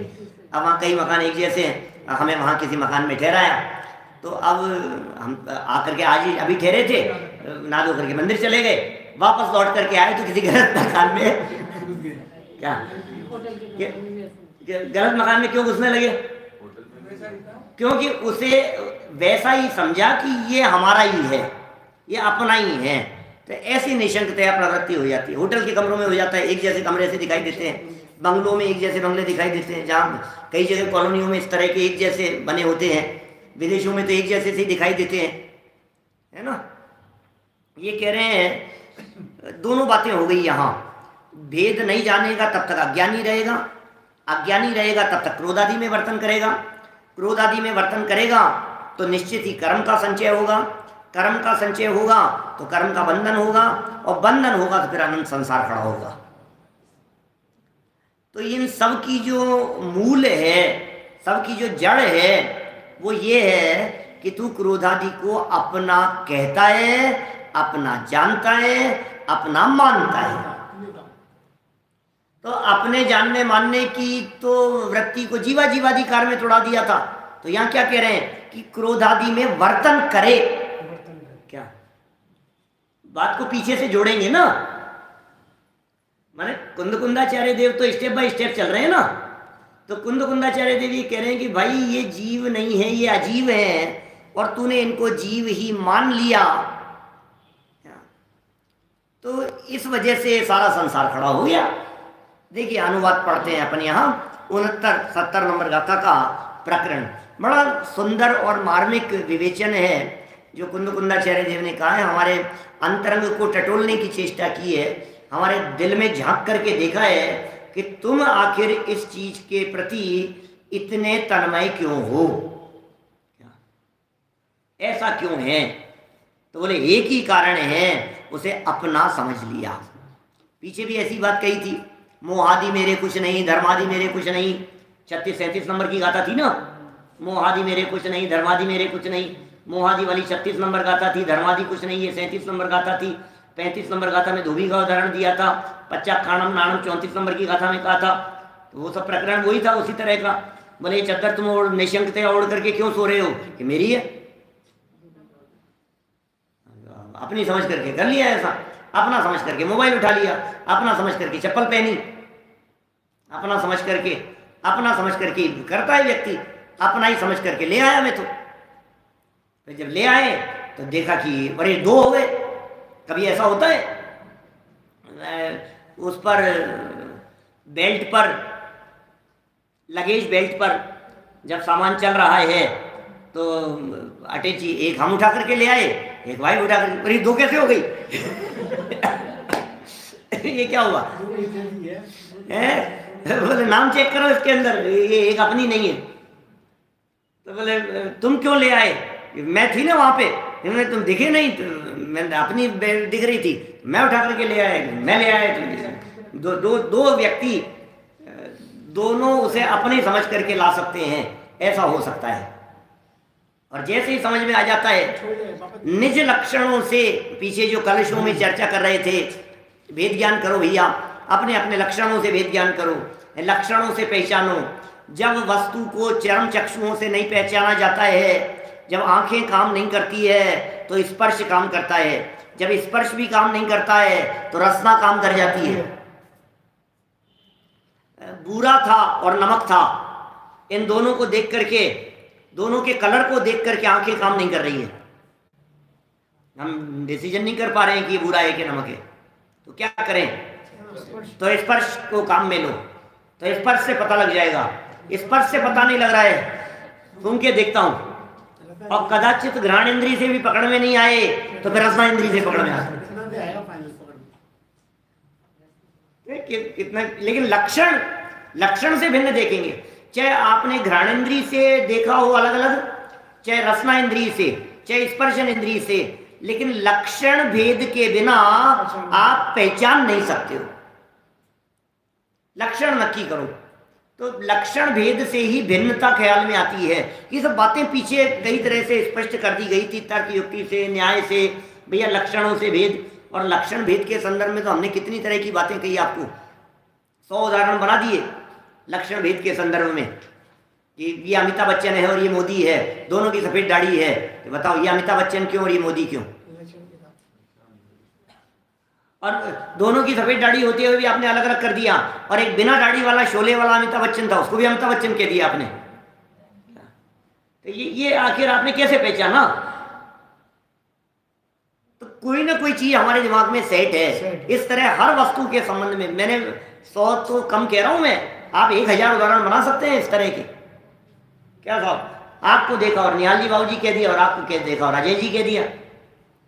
अब वहाँ कई मकान एक जैसे हैं, हमें वहाँ किसी मकान में ठहराया, तो अब हम आकर के आज ही अभी ठहरे थे, नहा धो करके मंदिर चले गए, वापस लौट करके आए तो किसी गलत मकान में क्या गलत मकान में क्यों घुसने लगे? क्योंकि उसे वैसा ही समझा कि ये हमारा ही है, ये अपना ही है। तो ऐसी निशंकतया प्रवृत्ति हो जाती है। होटल के कमरों में हो जाता है, एक जैसे कमरे से दिखाई देते हैं, बंगलों में एक जैसे बंगले दिखाई देते हैं, जहाँ कई जगह कॉलोनियों में इस तरह के एक जैसे बने होते हैं, विदेशों में तो एक जैसे से दिखाई देते हैं, है ना। ये कह रहे हैं दोनों बातें हो गई यहाँ। भेद नहीं जानेगा तब तक अज्ञानी रहेगा, अज्ञानी रहेगा तब तक क्रोध आदि में वर्तन करेगा, क्रोध आदि में वर्तन करेगा तो निश्चित ही कर्म का संचय होगा, कर्म का संचय होगा तो कर्म का बंधन होगा, और बंधन होगा तो फिर अनंत संसार खड़ा होगा। तो इन सब की जो मूल है, सब की जो जड़ है, वो ये है कि तू क्रोधादि को अपना कहता है, अपना जानता है, अपना मानता है। तो अपने जानने मानने की तो वृत्ति को जीवा जीवाधिकार में तोड़ा दिया था। तो यहाँ क्या कह रहे हैं कि क्रोधादि में वर्तन करे। क्या बात को पीछे से जोड़ेंगे ना, माने कुंदकुंदाचार्य देव तो स्टेप बाय स्टेप चल रहे हैं ना। तो कुंदकुंदाचार्य देव ये कह रहे हैं कि भाई ये जीव नहीं है, ये अजीव है, और तूने इनको जीव ही मान लिया, तो इस वजह से सारा संसार खड़ा हो गया। देखिए अनुवाद पढ़ते हैं अपन यहाँ 69-70 नंबर गाथा का प्रकरण। बड़ा सुंदर और मार्मिक विवेचन है जो कुंदकुंदाचार्य देव ने कहा है। हमारे अंतरंग को टटोलने की चेष्टा की है, हमारे दिल में झांक करके देखा है कि तुम आखिर इस चीज के प्रति इतने तन्मय क्यों हो, ऐसा क्यों है? तो बोले एक ही कारण है, उसे अपना समझ लिया। पीछे भी ऐसी बात कही थी, मोहादि मेरे कुछ नहीं, धर्मादि मेरे कुछ नहीं। 36-37 नंबर की गाथा थी ना, मोहादि मेरे कुछ नहीं, धर्मादि मेरे कुछ नहीं। मोहादि वाली 36 नंबर गाथा थी, धर्मादि कुछ नहीं, ये 37 नंबर गाथा थी। 35 नंबर गाथा में धोबी का उदाहरण दिया था, पच्चा खानम नानम 34 नंबर की गाथा में कहा था। तो वो सब प्रकरण वही था, उसी तरह का। बोले चद्दर तुम ओढ़ निशंकतया ओढ़ करके क्यों सो रहे हो कि मेरी है? अपनी समझ करके कर लिया ऐसा, अपना समझ करके मोबाइल उठा लिया, अपना समझ करके चप्पल पहनी, अपना समझ करके, अपना समझ करके करता है व्यक्ति, अपना ही समझ करके ले आया मैं तो। फिर जब ले आए तो देखा कि बड़े दो हो गए। कभी ऐसा होता है उस पर बेल्ट पर, लगेज बेल्ट पर जब सामान चल रहा है तो अटैची एक हम उठा करके ले आए, एक भाई उठा करके, पर ये दो कैसे हो गई? ये क्या हुआ है? बोले नाम चेक करो इसके अंदर, ये एक अपनी नहीं है। तो बोले तुम क्यों ले आए? मैं थी ना वहाँ पे, इन्होंने तुम दिखे नहीं, तो मैंने अपनी दिख रही थी, मैं उठा करके ले आया, मैं ले आया तुम। दो व्यक्ति दोनों उसे अपने समझ करके ला सकते हैं, ऐसा हो सकता है। और जैसे ही समझ में आ जाता है निज लक्षणों से, पीछे जो कलशों में चर्चा कर रहे थे, भेद ज्ञान करो भैया, अपने अपने लक्षणों से भेद ज्ञान करो, लक्षणों से पहचानो। जब वस्तु को चरम चक्षुओं से नहीं पहचाना जाता है, जब आंखें काम नहीं करती है तो स्पर्श काम करता है, जब स्पर्श भी काम नहीं करता है तो रसना काम कर जाती है। बूरा था और नमक था, इन दोनों को देख करके, दोनों के कलर को देख करके आंखें काम नहीं कर रही है, हम डिसीजन नहीं कर पा रहे हैं कि ये बुरा है कि नमक है, तो क्या करें? तो स्पर्श को काम में लो, तो स्पर्श से पता लग जाएगा। स्पर्श से पता नहीं लग रहा है, सुन के देखता हूं, और कदाचित घ्राण इंद्री से भी पकड़ में नहीं आए तो फिर रसना इंद्री से पकड़ में आए कितना। लेकिन लक्षण से भिन्न देखेंगे, चाहे आपने घ्राण इंद्री से देखा हो अलग अलग, चाहे रसना इंद्री से, चाहे स्पर्शन इंद्री से, लेकिन लक्षण भेद के बिना आप पहचान नहीं सकते हो। लक्षण नक्की करो, तो लक्षण भेद से ही भिन्नता ख्याल में आती है। ये सब बातें पीछे कई तरह से स्पष्ट कर दी गई थी, तर्क युक्ति से, न्याय से, भैया लक्षणों से भेद। और लक्षण भेद के संदर्भ में तो हमने कितनी तरह की बातें कही, आपको 100 उदाहरण बना दिए लक्षण भेद के संदर्भ में, कि ये अमिताभ बच्चन है और ये मोदी है, दोनों की सफेद दाढ़ी है, तो बताओ ये अमिताभ बच्चन क्यों और ये मोदी क्यों? और दोनों की सफेद दाढ़ी होते हुए भी आपने अलग अलग कर दिया, और एक बिना दाढ़ी वाला शोले वाला अमिताभ बच्चन था, उसको भी अमिताभ बच्चन कह दिया आपने। तो ये आखिर आपने कैसे पहचाना? तो कोई ना कोई चीज हमारे दिमाग में सेट है। इस तरह हर वस्तु के संबंध में, मैंने 100 तो कम कह रहा हूं मैं, आप 1000 उदाहरण बना सकते हैं इस तरह के। क्या साहब, आपको देखा और निहाल जी बाबू जी कह दिया, और आपको क्या देखा और अजय जी कह दिया,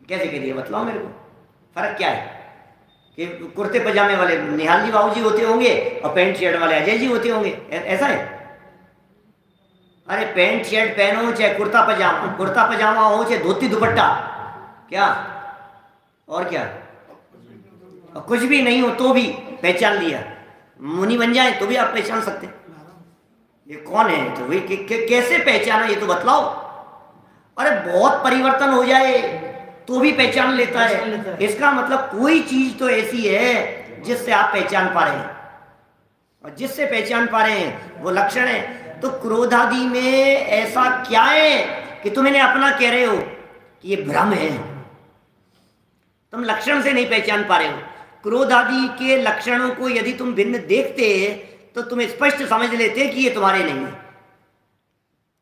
कैसे कह दिया बतलाओ मेरे को, फर्क क्या है? कि कुर्ते पजामे वाले निहाल जी बाबू जी होते होंगे और पैंट शर्ट वाले अजय जी होते होंगे, ऐसा है? अरे पैंट शर्ट पहनो, चाहे कुर्ता पजामा हो, चाहे धोती दुपट्टा, क्या और क्या, और कुछ भी नहीं हो तो भी पहचान लिया। मुनि बन जाए तो भी आप पहचान सकते हैं ये कौन है, तो वही कैसे पहचाना ये तो बतलाओ। अरे बहुत परिवर्तन हो जाए तो भी पहचान लेता है, इसका मतलब कोई चीज तो ऐसी है जिससे आप पहचान पा रहे हैं, और जिससे पहचान पा रहे हैं वो लक्षण है। तो क्रोधादि में ऐसा क्या है कि तुम इन्हें अपना कह रहे हो कि ये भ्रम है, तुम लक्षण से नहीं पहचान पा रहे हो। क्रोध आदि के लक्षणों को यदि तुम भिन्न देखते तो तुम स्पष्ट समझ लेते कि ये तुम्हारे नहीं है,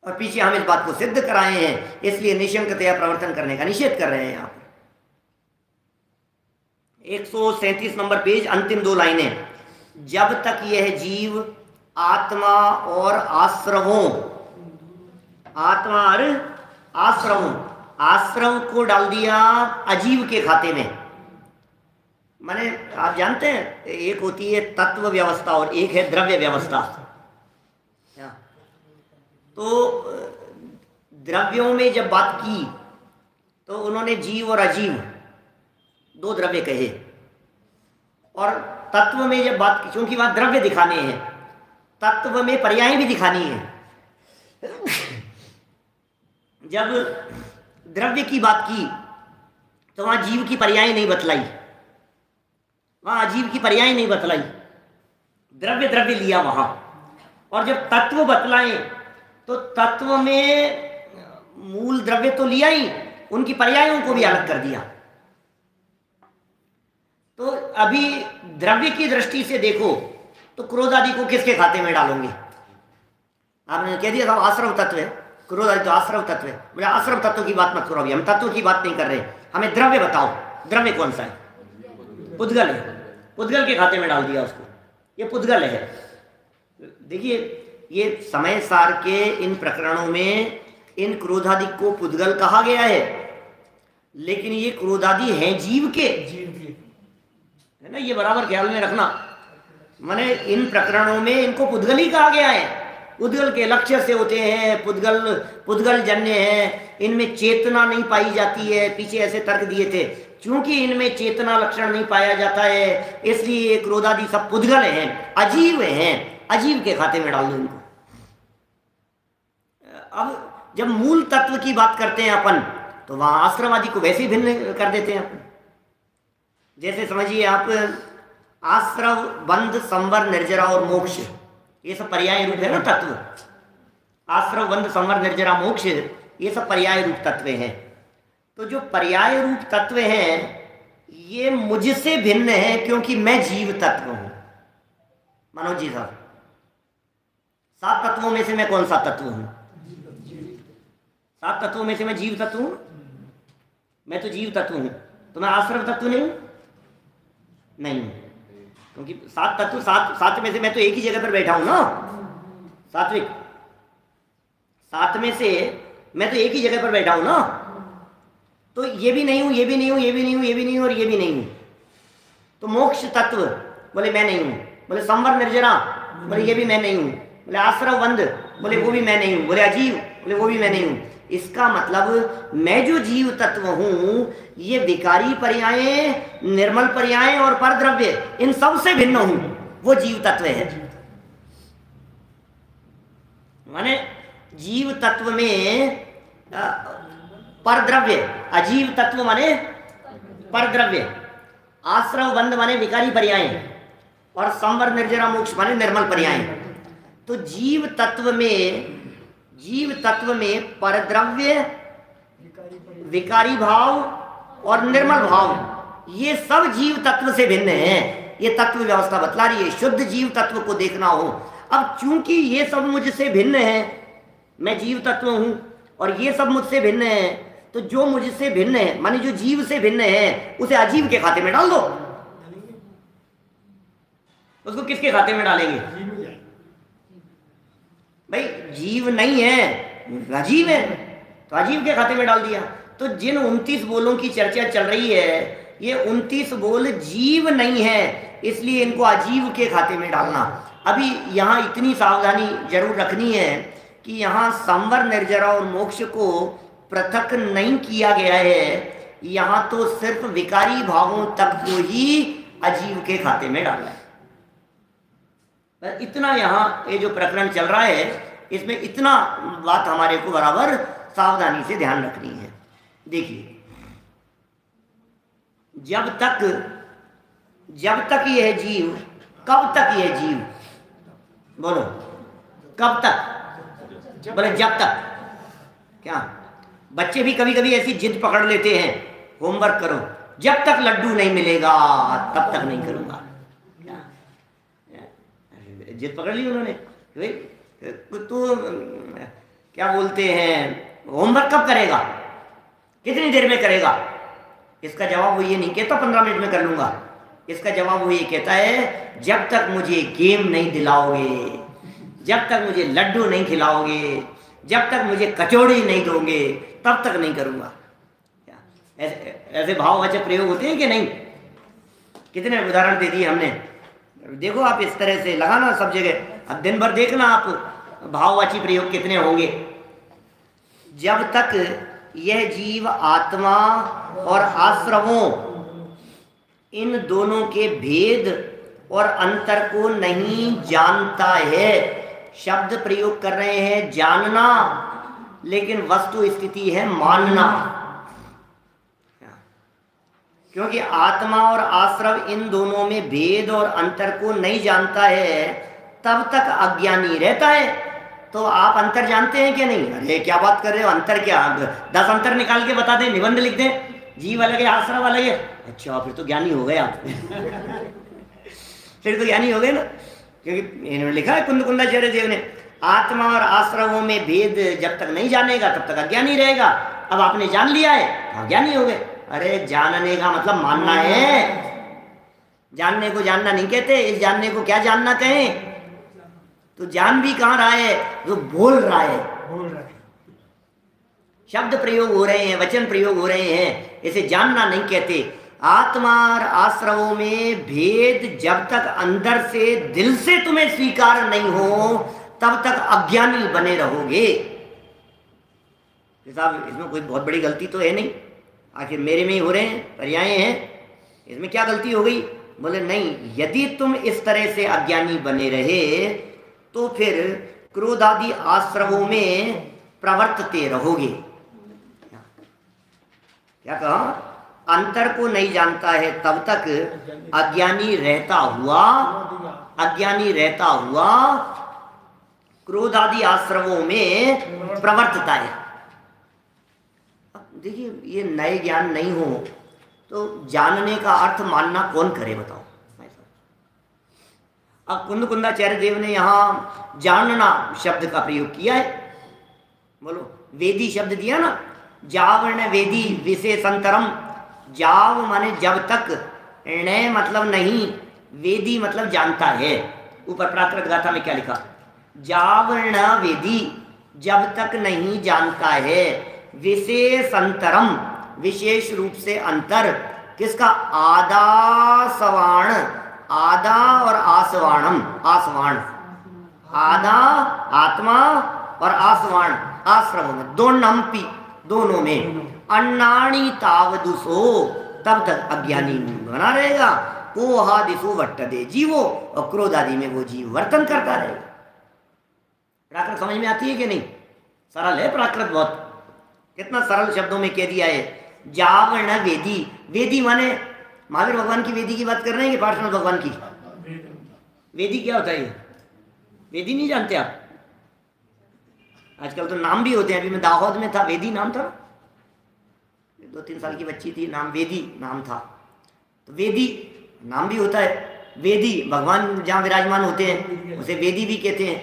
और पीछे हम इस बात को सिद्ध कराए हैं, इसलिए निशंकतया प्रवर्तन करने का निषेध कर रहे हैं। यहाँ 137 नंबर पेज, अंतिम 2 लाइनें। जब तक यह जीव आत्मा और आश्रवों, आत्मा और आश्रवों, आश्रव को डाल दिया अजीव के खाते में। माने आप जानते हैं एक होती है तत्व व्यवस्था और एक है द्रव्य व्यवस्था। तो द्रव्यों में जब बात की तो उन्होंने जीव और अजीव 2 द्रव्य कहे, और तत्व में जब बात की, क्योंकि वहां द्रव्य दिखाने हैं, तत्व में पर्याय भी दिखानी है। जब द्रव्य की बात की तो वहां जीव की पर्याय नहीं बतलाई, वहां अजीव की पर्याय नहीं बतलाई, द्रव्य लिया वहां। और जब तत्व बतलाए तो तत्व में मूल द्रव्य तो लिया ही, उनकी पर्यायों को भी अलग कर दिया। तो अभी द्रव्य की दृष्टि से देखो तो क्रोध आदि को किसके खाते में डालोगे? आपने कह दिया था आश्रव तत्व है, क्रोध आदि तो आश्रव तत्व है। बोले आश्रव तत्व की बात मत करो, अभी हम तत्व की बात नहीं कर रहे, हमें द्रव्य बताओ, द्रव्य कौन सा है? पुद्गल है, पुद्गल के खाते में डाल दिया उसको, ये पुद्गल है। देखिए ये समय सार के इन प्रकरणों में इन क्रोधादि को पुद्गल कहा गया है, लेकिन ये क्रोधादि हैं जीव के, है ना, ये बराबर ख्याल में रखना। माने इन प्रकरणों में इनको पुद्गल ही कहा गया है, पुद्गल के लक्ष्य से होते हैं, पुद्गल जन्य हैं, इनमें चेतना नहीं पाई जाती है। पीछे ऐसे तर्क दिए थे, क्योंकि इनमें चेतना लक्षण नहीं पाया जाता है इसलिए क्रोधादि सब पुद्गल हैं, अजीव हैं, अजीव के खाते में डाल दो इनको। अब जब मूल तत्व की बात करते हैं अपन, तो वहां आश्रमवादी को वैसे ही भिन्न कर देते हैं अपन। जैसे समझिए आप, आश्रव, बंध, संवर, निर्जरा और मोक्ष, ये सब पर्याय रूप है ना तत्व। आश्रव, बंध, संवर, निर्जरा, मोक्ष, ये सब पर्याय रूप तत्व हैं। तो जो पर्याय रूप तत्व हैं ये मुझसे भिन्न है, क्योंकि मैं जीव तत्व हूं। मनोज जी साहब, 7 तत्वों में से मैं कौन सा तत्व हूं? 7 तत्वों में से मैं जीव तत्व हूं। मैं तो जीव तत्व हूं, तो मैं आश्रव तत्व नहीं हूं? नहीं, क्योंकि 7 तत्व, 7 में से मैं तो एक ही जगह पर बैठा हूं ना, सात्विक। 7 में से मैं तो एक ही जगह पर बैठा हूं ना, तो ये भी नहीं हूं, ये भी नहीं हूं, ये भी नहीं हूं, ये भी नहीं हूं और ये भी नहीं हूं। तो मोक्ष तत्व बोले मैं नहीं हूं, बोले संवर निर्जरा बोले ये भी मैं नहीं हूं, बोले आश्रव बंध बोले वो भी मैं नहीं हूं, बोले अजीव बोले वो भी मैं नहीं हूं। इसका मतलब मैं जो जीव तत्व हूं ये विकारी पर्याय, निर्मल पर्याय और परद्रव्य, इन सब से भिन्न हूं, वो जीव तत्व है। माने जीव तत्व में परद्रव्य, अजीव तत्व माने परद्रव्य, आश्रव बंध माने विकारी पर्याय और संवर निर्जरा मोक्ष माने निर्मल पर्याय। तो जीव तत्व में परद्रव्य, विकारी भाव और निर्मल भाव, ये सब जीव तत्व से भिन्न है। ये तत्व व्यवस्था बतला रही है, शुद्ध जीव तत्व को देखना हो। अब चूंकि ये सब मुझसे भिन्न है, मैं जीव तत्व हूं और ये सब मुझसे भिन्न है, तो जो मुझसे भिन्न है माने जो जीव से भिन्न है उसे अजीव के खाते में डाल दो। उसको किसके खाते में डालेंगे? भाई जीव नहीं है, अजीव है, तो अजीव के खाते में डाल दिया। तो जिन 29 बोलों की चर्चा चल रही है, ये 29 बोल जीव नहीं है, इसलिए इनको अजीव के खाते में डालना। अभी यहाँ इतनी सावधानी जरूर रखनी है कि यहाँ संवर, निर्जरा और मोक्ष को पृथक नहीं किया गया है, यहाँ तो सिर्फ विकारी भावों तक को ही अजीव के खाते में डालना है। इतना यहाँ ये जो प्रकरण चल रहा है इसमें इतना बात हमारे को बराबर सावधानी से ध्यान रखनी है। देखिए, जब तक यह जीव, कब तक यह जीव? बोलो कब तक? बोले जब तक। क्या बच्चे भी कभी कभी ऐसी जिद पकड़ लेते हैं, होमवर्क करो, जब तक लड्डू नहीं मिलेगा तब तक नहीं करूंगा। जिद पकड़ ली उन्होंने, तो क्या बोलते हैं, होमवर्क कब करेगा, कितनी देर में करेगा? इसका जवाब वो ये नहीं कहता 15 मिनट में कर लूंगा। इसका जवाब वो ये कहता है, जब तक मुझे गेम नहीं दिलाओगे, जब तक मुझे लड्डू नहीं खिलाओगे, जब तक मुझे कचौड़ी नहीं दोगे, तब तक नहीं करूंगा। ऐसे भाववाचक प्रयोग होते हैं कि नहीं? कितने उदाहरण दे दिए हमने। देखो आप इस तरह से लगाना सब जगह, अब दिन भर देखना आप भाववाची प्रयोग कितने होंगे। जब तक यह जीव आत्मा और आश्रवों इन दोनों के भेद और अंतर को नहीं जानता है, शब्द प्रयोग कर रहे हैं जानना, लेकिन वस्तु स्थिति है मानना। क्योंकि आत्मा और आश्रव इन दोनों में भेद और अंतर को नहीं जानता है, तब तक अज्ञानी रहता है। तो आप अंतर जानते हैं कि नहीं? अरे क्या बात कर रहे हो, अंतर क्या? 10 अंतर निकाल के बता दें, निबंध लिख दें, जीव अलग है आश्रव अलग है। अच्छा, फिर तो ज्ञानी हो गए आप। फिर तो ज्ञानी हो गए ना, क्योंकि इन्होंने लिखा है कुंदकुंडाचार्य देव ने, आत्मा और आश्रवों में भेद जब तक नहीं जानेगा तब तक अज्ञानी रहेगा। अब आपने जान लिया है, ज्ञानी हो गए। अरे जानने का मतलब मानना है, जानने को जानना नहीं कहते। इस जानने को क्या जानना कहें? तो जान भी कहाँ रहा है, जो बोल रहा है। शब्द प्रयोग हो रहे हैं, वचन प्रयोग हो रहे हैं, इसे जानना नहीं कहते। आत्मा और आश्रवों में भेद जब तक अंदर से दिल से तुम्हें स्वीकार नहीं हो, तब तक अज्ञानी बने रहोगे। साहब इसमें कोई बहुत बड़ी गलती तो है नहीं, आखिर मेरे में ही हो रहे हैं, पर्याय हैं, इसमें क्या गलती हो गई? बोले नहीं, यदि तुम इस तरह से अज्ञानी बने रहे तो फिर क्रोध आदि आश्रवों में प्रवर्तते रहोगे। क्या कहा? अंतर को नहीं जानता है तब तक अज्ञानी रहता हुआ क्रोध आदि आश्रवों में प्रवर्तता है। देखिए, ये नए ज्ञान नहीं हो तो जानने का अर्थ मानना कौन करे बताओ? अब कुंदाचार्य देव ने यहाँ जानना शब्द का प्रयोग किया है। बोलो, वेदी शब्द दिया ना, जावर्ण वेदी विशेषंतरम। जाव माने जब तक, न मतलब नहीं, वेदी मतलब जानता है। ऊपर प्राकृत गाथा में क्या लिखा? जावर्ण वेदी, जब तक नहीं जानता है, विशेषंतरम, विशेष रूप से अंतर, किसका? आदा सवाण, आदा और आसवाणम, आसवाण, आदा आत्मा और आसवाण आश्रम में, दोनम्पी, दोनों में, अन्नाणी तावदुसो, तब तक अज्ञानी बना रहेगा। कोहादिसु वट्टदे, जीवो, और क्रोध आदि में वो जीव वर्तन करता रहेगा। प्राकृत समझ में आती है कि नहीं? सरल है प्राकृत, बहुत कितना सरल शब्दों में कह दिया है। जावर्ण वेदी, वेदी माने महावीर भगवान की वेदी की बात कर रहे हैं कि पार्श्वनाथ भगवान की? वेदी क्या होता है? वेदी नहीं जानते आप? आजकल तो नाम भी होते हैं। अभी मैं दाहोद में था, वेदी नाम था, 2-3 साल की बच्ची थी, नाम वेदी नाम था। तो वेदी नाम भी होता है। वेदी भगवान जहाँ विराजमान होते हैं उसे वेदी भी कहते हैं।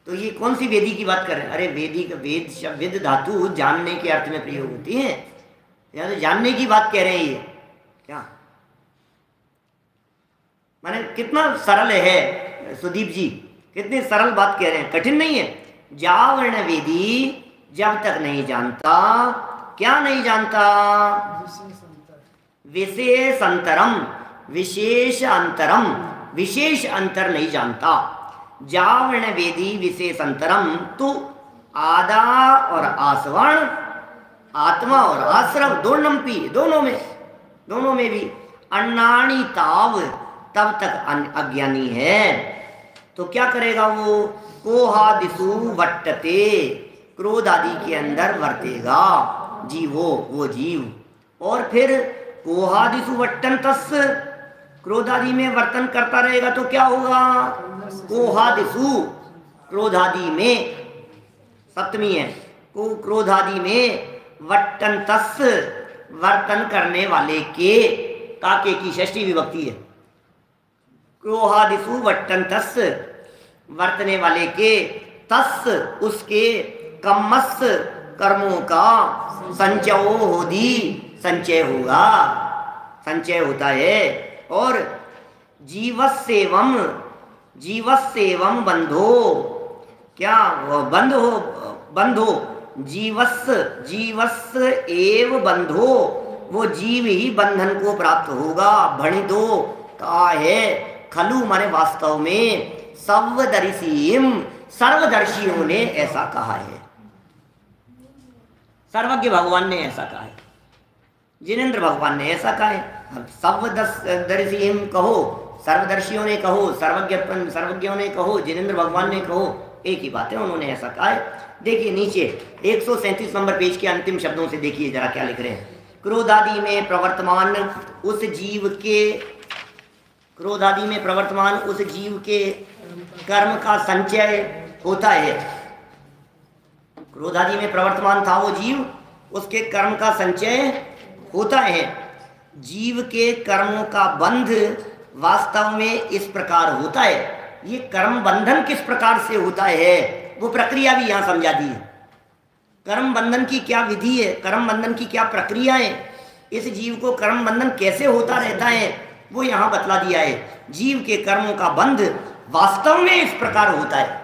तो ये कौन सी वेदी की बात कर रहे हैं? अरे वेदी का, वेद शब्द, वेद धातु जानने के अर्थ में प्रयोग होती है, यहाँ तो जानने की बात कह रहे हैं। ये क्या माने? कितना सरल है सुदीप जी, कितनी सरल बात कह रहे हैं, कठिन नहीं है। जावर्ण वेदी, जब तक नहीं जानता, क्या नहीं जानता? विशेष अंतरम, विशेष अंतरम, विशेष अंतर नहीं जानता। जावर्ण वेदी विशेष अंतरम, तो आदा और आसवर्ण, आत्मा और आश्रव, दोनम्पी, दोनों में भी, अन्नाणी ताव, तब तक अज्ञानी है। तो क्या करेगा वो? कोहादिसु वट्टते, क्रोध आदि के अंदर वर्तेगा जीवो, वो जीव। और फिर कोहादिसु वट्टन तस्, क्रोध आदि में वर्तन करता रहेगा तो क्या होगा? कोहादिसु, क्रोध आदि में, सप्तमी है, को क्रोध आदि में, वट्टन तस्, वर्तन करने वाले के, काके की षष्ठी विभक्ति है। क्रोहादिसु वट्टन तस्, वर्तने वाले के, तस् उसके, कम्मस कर्मों का, संचयो होदी, संचय होगा, संचय होता है। और जीवस्सेवम, जीवस्सेवम बंधो, क्या बंधो, जीवस एव बंधो, वो जीव ही बंधन को प्राप्त होगा। भणिदो का है, खलु माने वास्तव में, सर्वदर्शीम, सर्वदर्शियों ने ऐसा कहा है, सर्वज्ञ भगवान ने ऐसा कहा है, जिनेंद्र भगवान ने ऐसा कहा है। अब सर्वदर्शीम कहो, सर्वदर्शियों ने कहो, सर्वज्ञों ने कहो, जिनेंद्र भगवान ने कहो, एक ही बात है, उन्होंने ऐसा कहा है। देखिए नीचे 137 नंबर पेज के अंतिम शब्दों से देखिए जरा क्या लिख रहे हैं। क्रोध आदि में प्रवर्तमान उस जीव के, क्रोध आदि में प्रवर्तमान उस जीव के कर्म का संचय होता है। क्रोध आदि में प्रवर्तमान था वो जीव, उसके कर्म का संचय होता है। जीव के कर्मों का बंध वास्तव में इस प्रकार होता है। ये कर्म बंधन किस प्रकार से होता है वो प्रक्रिया भी यहाँ समझा दी है। कर्म बंधन की क्या विधि है, कर्म बंधन की क्या प्रक्रिया है, इस जीव को कर्म बंधन कैसे होता रहता है वो यहाँ बतला दिया है। जीव के कर्मों का बंध वास्तव में इस प्रकार होता है।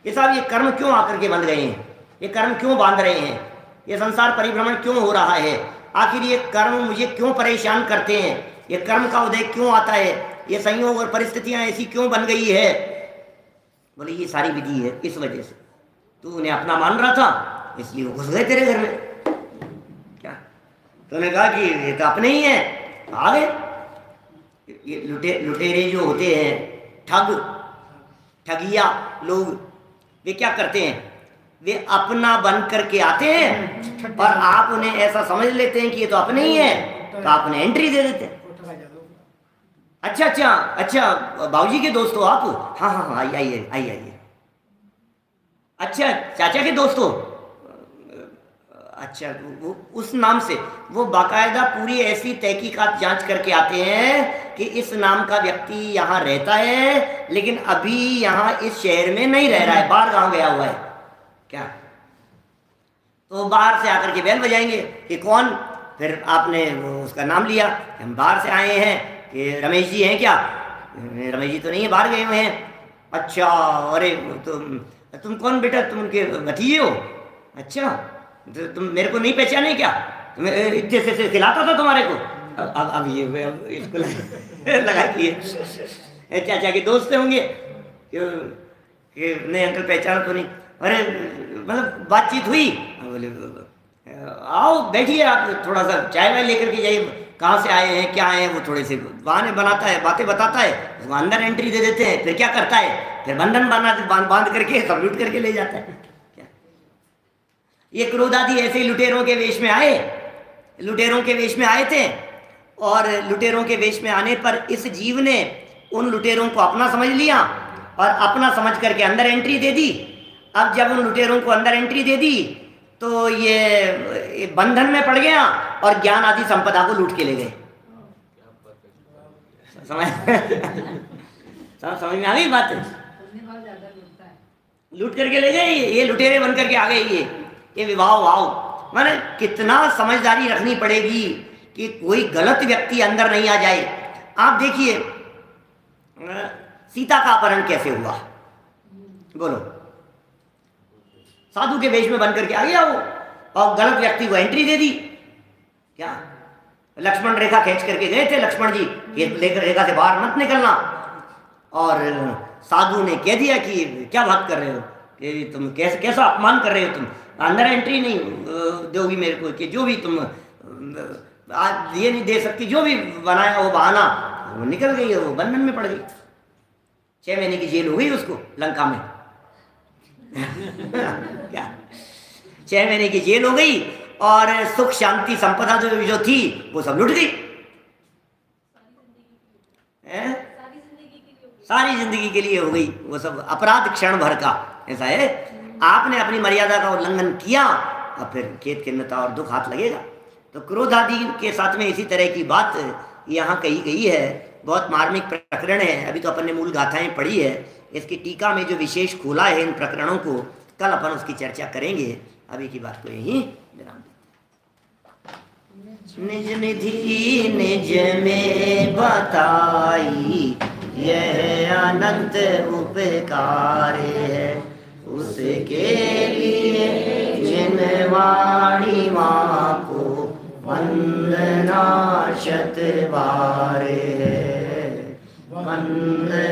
ये साहब ये कर्म क्यों आकर के बंध गए हैं, ये कर्म क्यों बांध रहे हैं, ये संसार परिभ्रमण क्यों हो रहा है, आखिर ये कर्म मुझे क्यों परेशान करते हैं, ये कर्म का उदय क्यों आता है, ये संयोग और परिस्थितियां ऐसी क्यों बन गई है, बोले ये सारी विधि है इस वजह से, तू उन्हें अपना मान रहा था इसलिए वो घुस गए तेरे घर में। क्या तूने कहा कि ये तो अपने ही है, आ गए। ये लुटेरे जो होते हैं, ठगिया लोग, वे क्या करते हैं, वे अपना बन करके आते हैं और आप उन्हें ऐसा समझ लेते हैं कि ये तो अपने ही है, तो आप उन्हें एंट्री दे देते हैं। अच्छा बाबूजी के दोस्त हो आप? हाँ आइए। अच्छा चाचा के दोस्त हो? अच्छा, वो उस नाम से वो बाकायदा पूरी ऐसी तहकीकात जांच करके आते हैं कि इस नाम का व्यक्ति यहाँ रहता है लेकिन अभी यहाँ इस शहर में नहीं रह रहा है, बाहर गांव गया हुआ है। क्या तो बाहर से आकर के बेल बजाएंगे कि कौन, फिर आपने उसका नाम लिया, हम बाहर से आए हैं, कि रमेश जी हैं क्या? रमेश जी तो नहीं है, बाहर गए हुए हैं। अच्छा, अरे तुम कौन बेटा, तुम उनके भतीजे हो? अच्छा, तो तुम मेरे को नहीं पहचाने क्या? तुम्हें इतने से खिलाता था तुम्हारे को। अब ये इसको लगा कि चाचा के दोस्त होंगे कि नहीं अंकल पहचाना तो नहीं। अरे मतलब बातचीत हुई, बोले आओ बैठिए, आप थोड़ा सा चाय वाय लेकर के जाइए, कहाँ से आए हैं क्या आए हैं, वो थोड़े से बहाने बनाता है, बातें बताता है, उसको अंदर एंट्री दे देते हैं। फिर क्या करता है, फिर बंधन बांध करके सब लूट करके ले जाता है। क्या ये क्रोधादि ऐसे ही लुटेरों के वेश में आए, लुटेरों के वेश में आए थे, और लुटेरों के वेश में आने पर इस जीव ने उन लुटेरों को अपना समझ लिया और अपना समझ करके अंदर एंट्री दे दी। अब जब उन लुटेरों को अंदर एंट्री दे दी तो ये बंधन में पड़ गया और ज्ञान आदि संपदा को लूट के ले गए। समझ में आ गई बात? लूट करके ले गए, ये लुटेरे बन करके आ गए। ये विवाह वाव, माने कितना समझदारी रखनी पड़ेगी कि कोई गलत व्यक्ति अंदर नहीं आ जाए। आप देखिए सीता का अपहरण कैसे हुआ, बोलो, साधु के वेश में बन करके आ गया वो, और गलत व्यक्ति को एंट्री दे दी। क्या लक्ष्मण रेखा खींच करके गए थे, लक्ष्मण जी ये लेकर रेखा से बाहर मत निकलना, और साधु ने कह दिया कि क्या बात कर रहे हो, कि तुम कैसा अपमान कर रहे हो, तुम अंदर एंट्री नहीं दोगी मेरे को, कि जो भी तुम आज ये नहीं दे सकती, जो भी बनाया वो बहाना, वो निकल गई, वो बंधन में पड़ गई। 6 महीने की जेल हो गई उसको लंका में। क्या 6 महीने की जेल हो गई और सुख शांति संपदा जो थी वो सब लुट गई। सारी जिंदगी के लिए हो गई वो सब, अपराध क्षण भर का। ऐसा है, आपने अपनी मर्यादा का उल्लंघन किया और फिर खेद खिन्नता और दुख हाथ लगेगा। तो क्रोध आदि के साथ में इसी तरह की बात यहाँ कही गई है। बहुत मार्मिक प्रकरण है। अभी तो अपन ने मूल गाथाएं पढ़ी है, इसकी टीका में जो विशेष खोला है इन प्रकरणों को, कल अपन उसकी चर्चा करेंगे। अभी की बात को यही विराम देते। निज निधि निज में बताई, यह अनंत उपकार है, उसके लिए जिन वाणी माँ को वंदना शत बार है। वंदना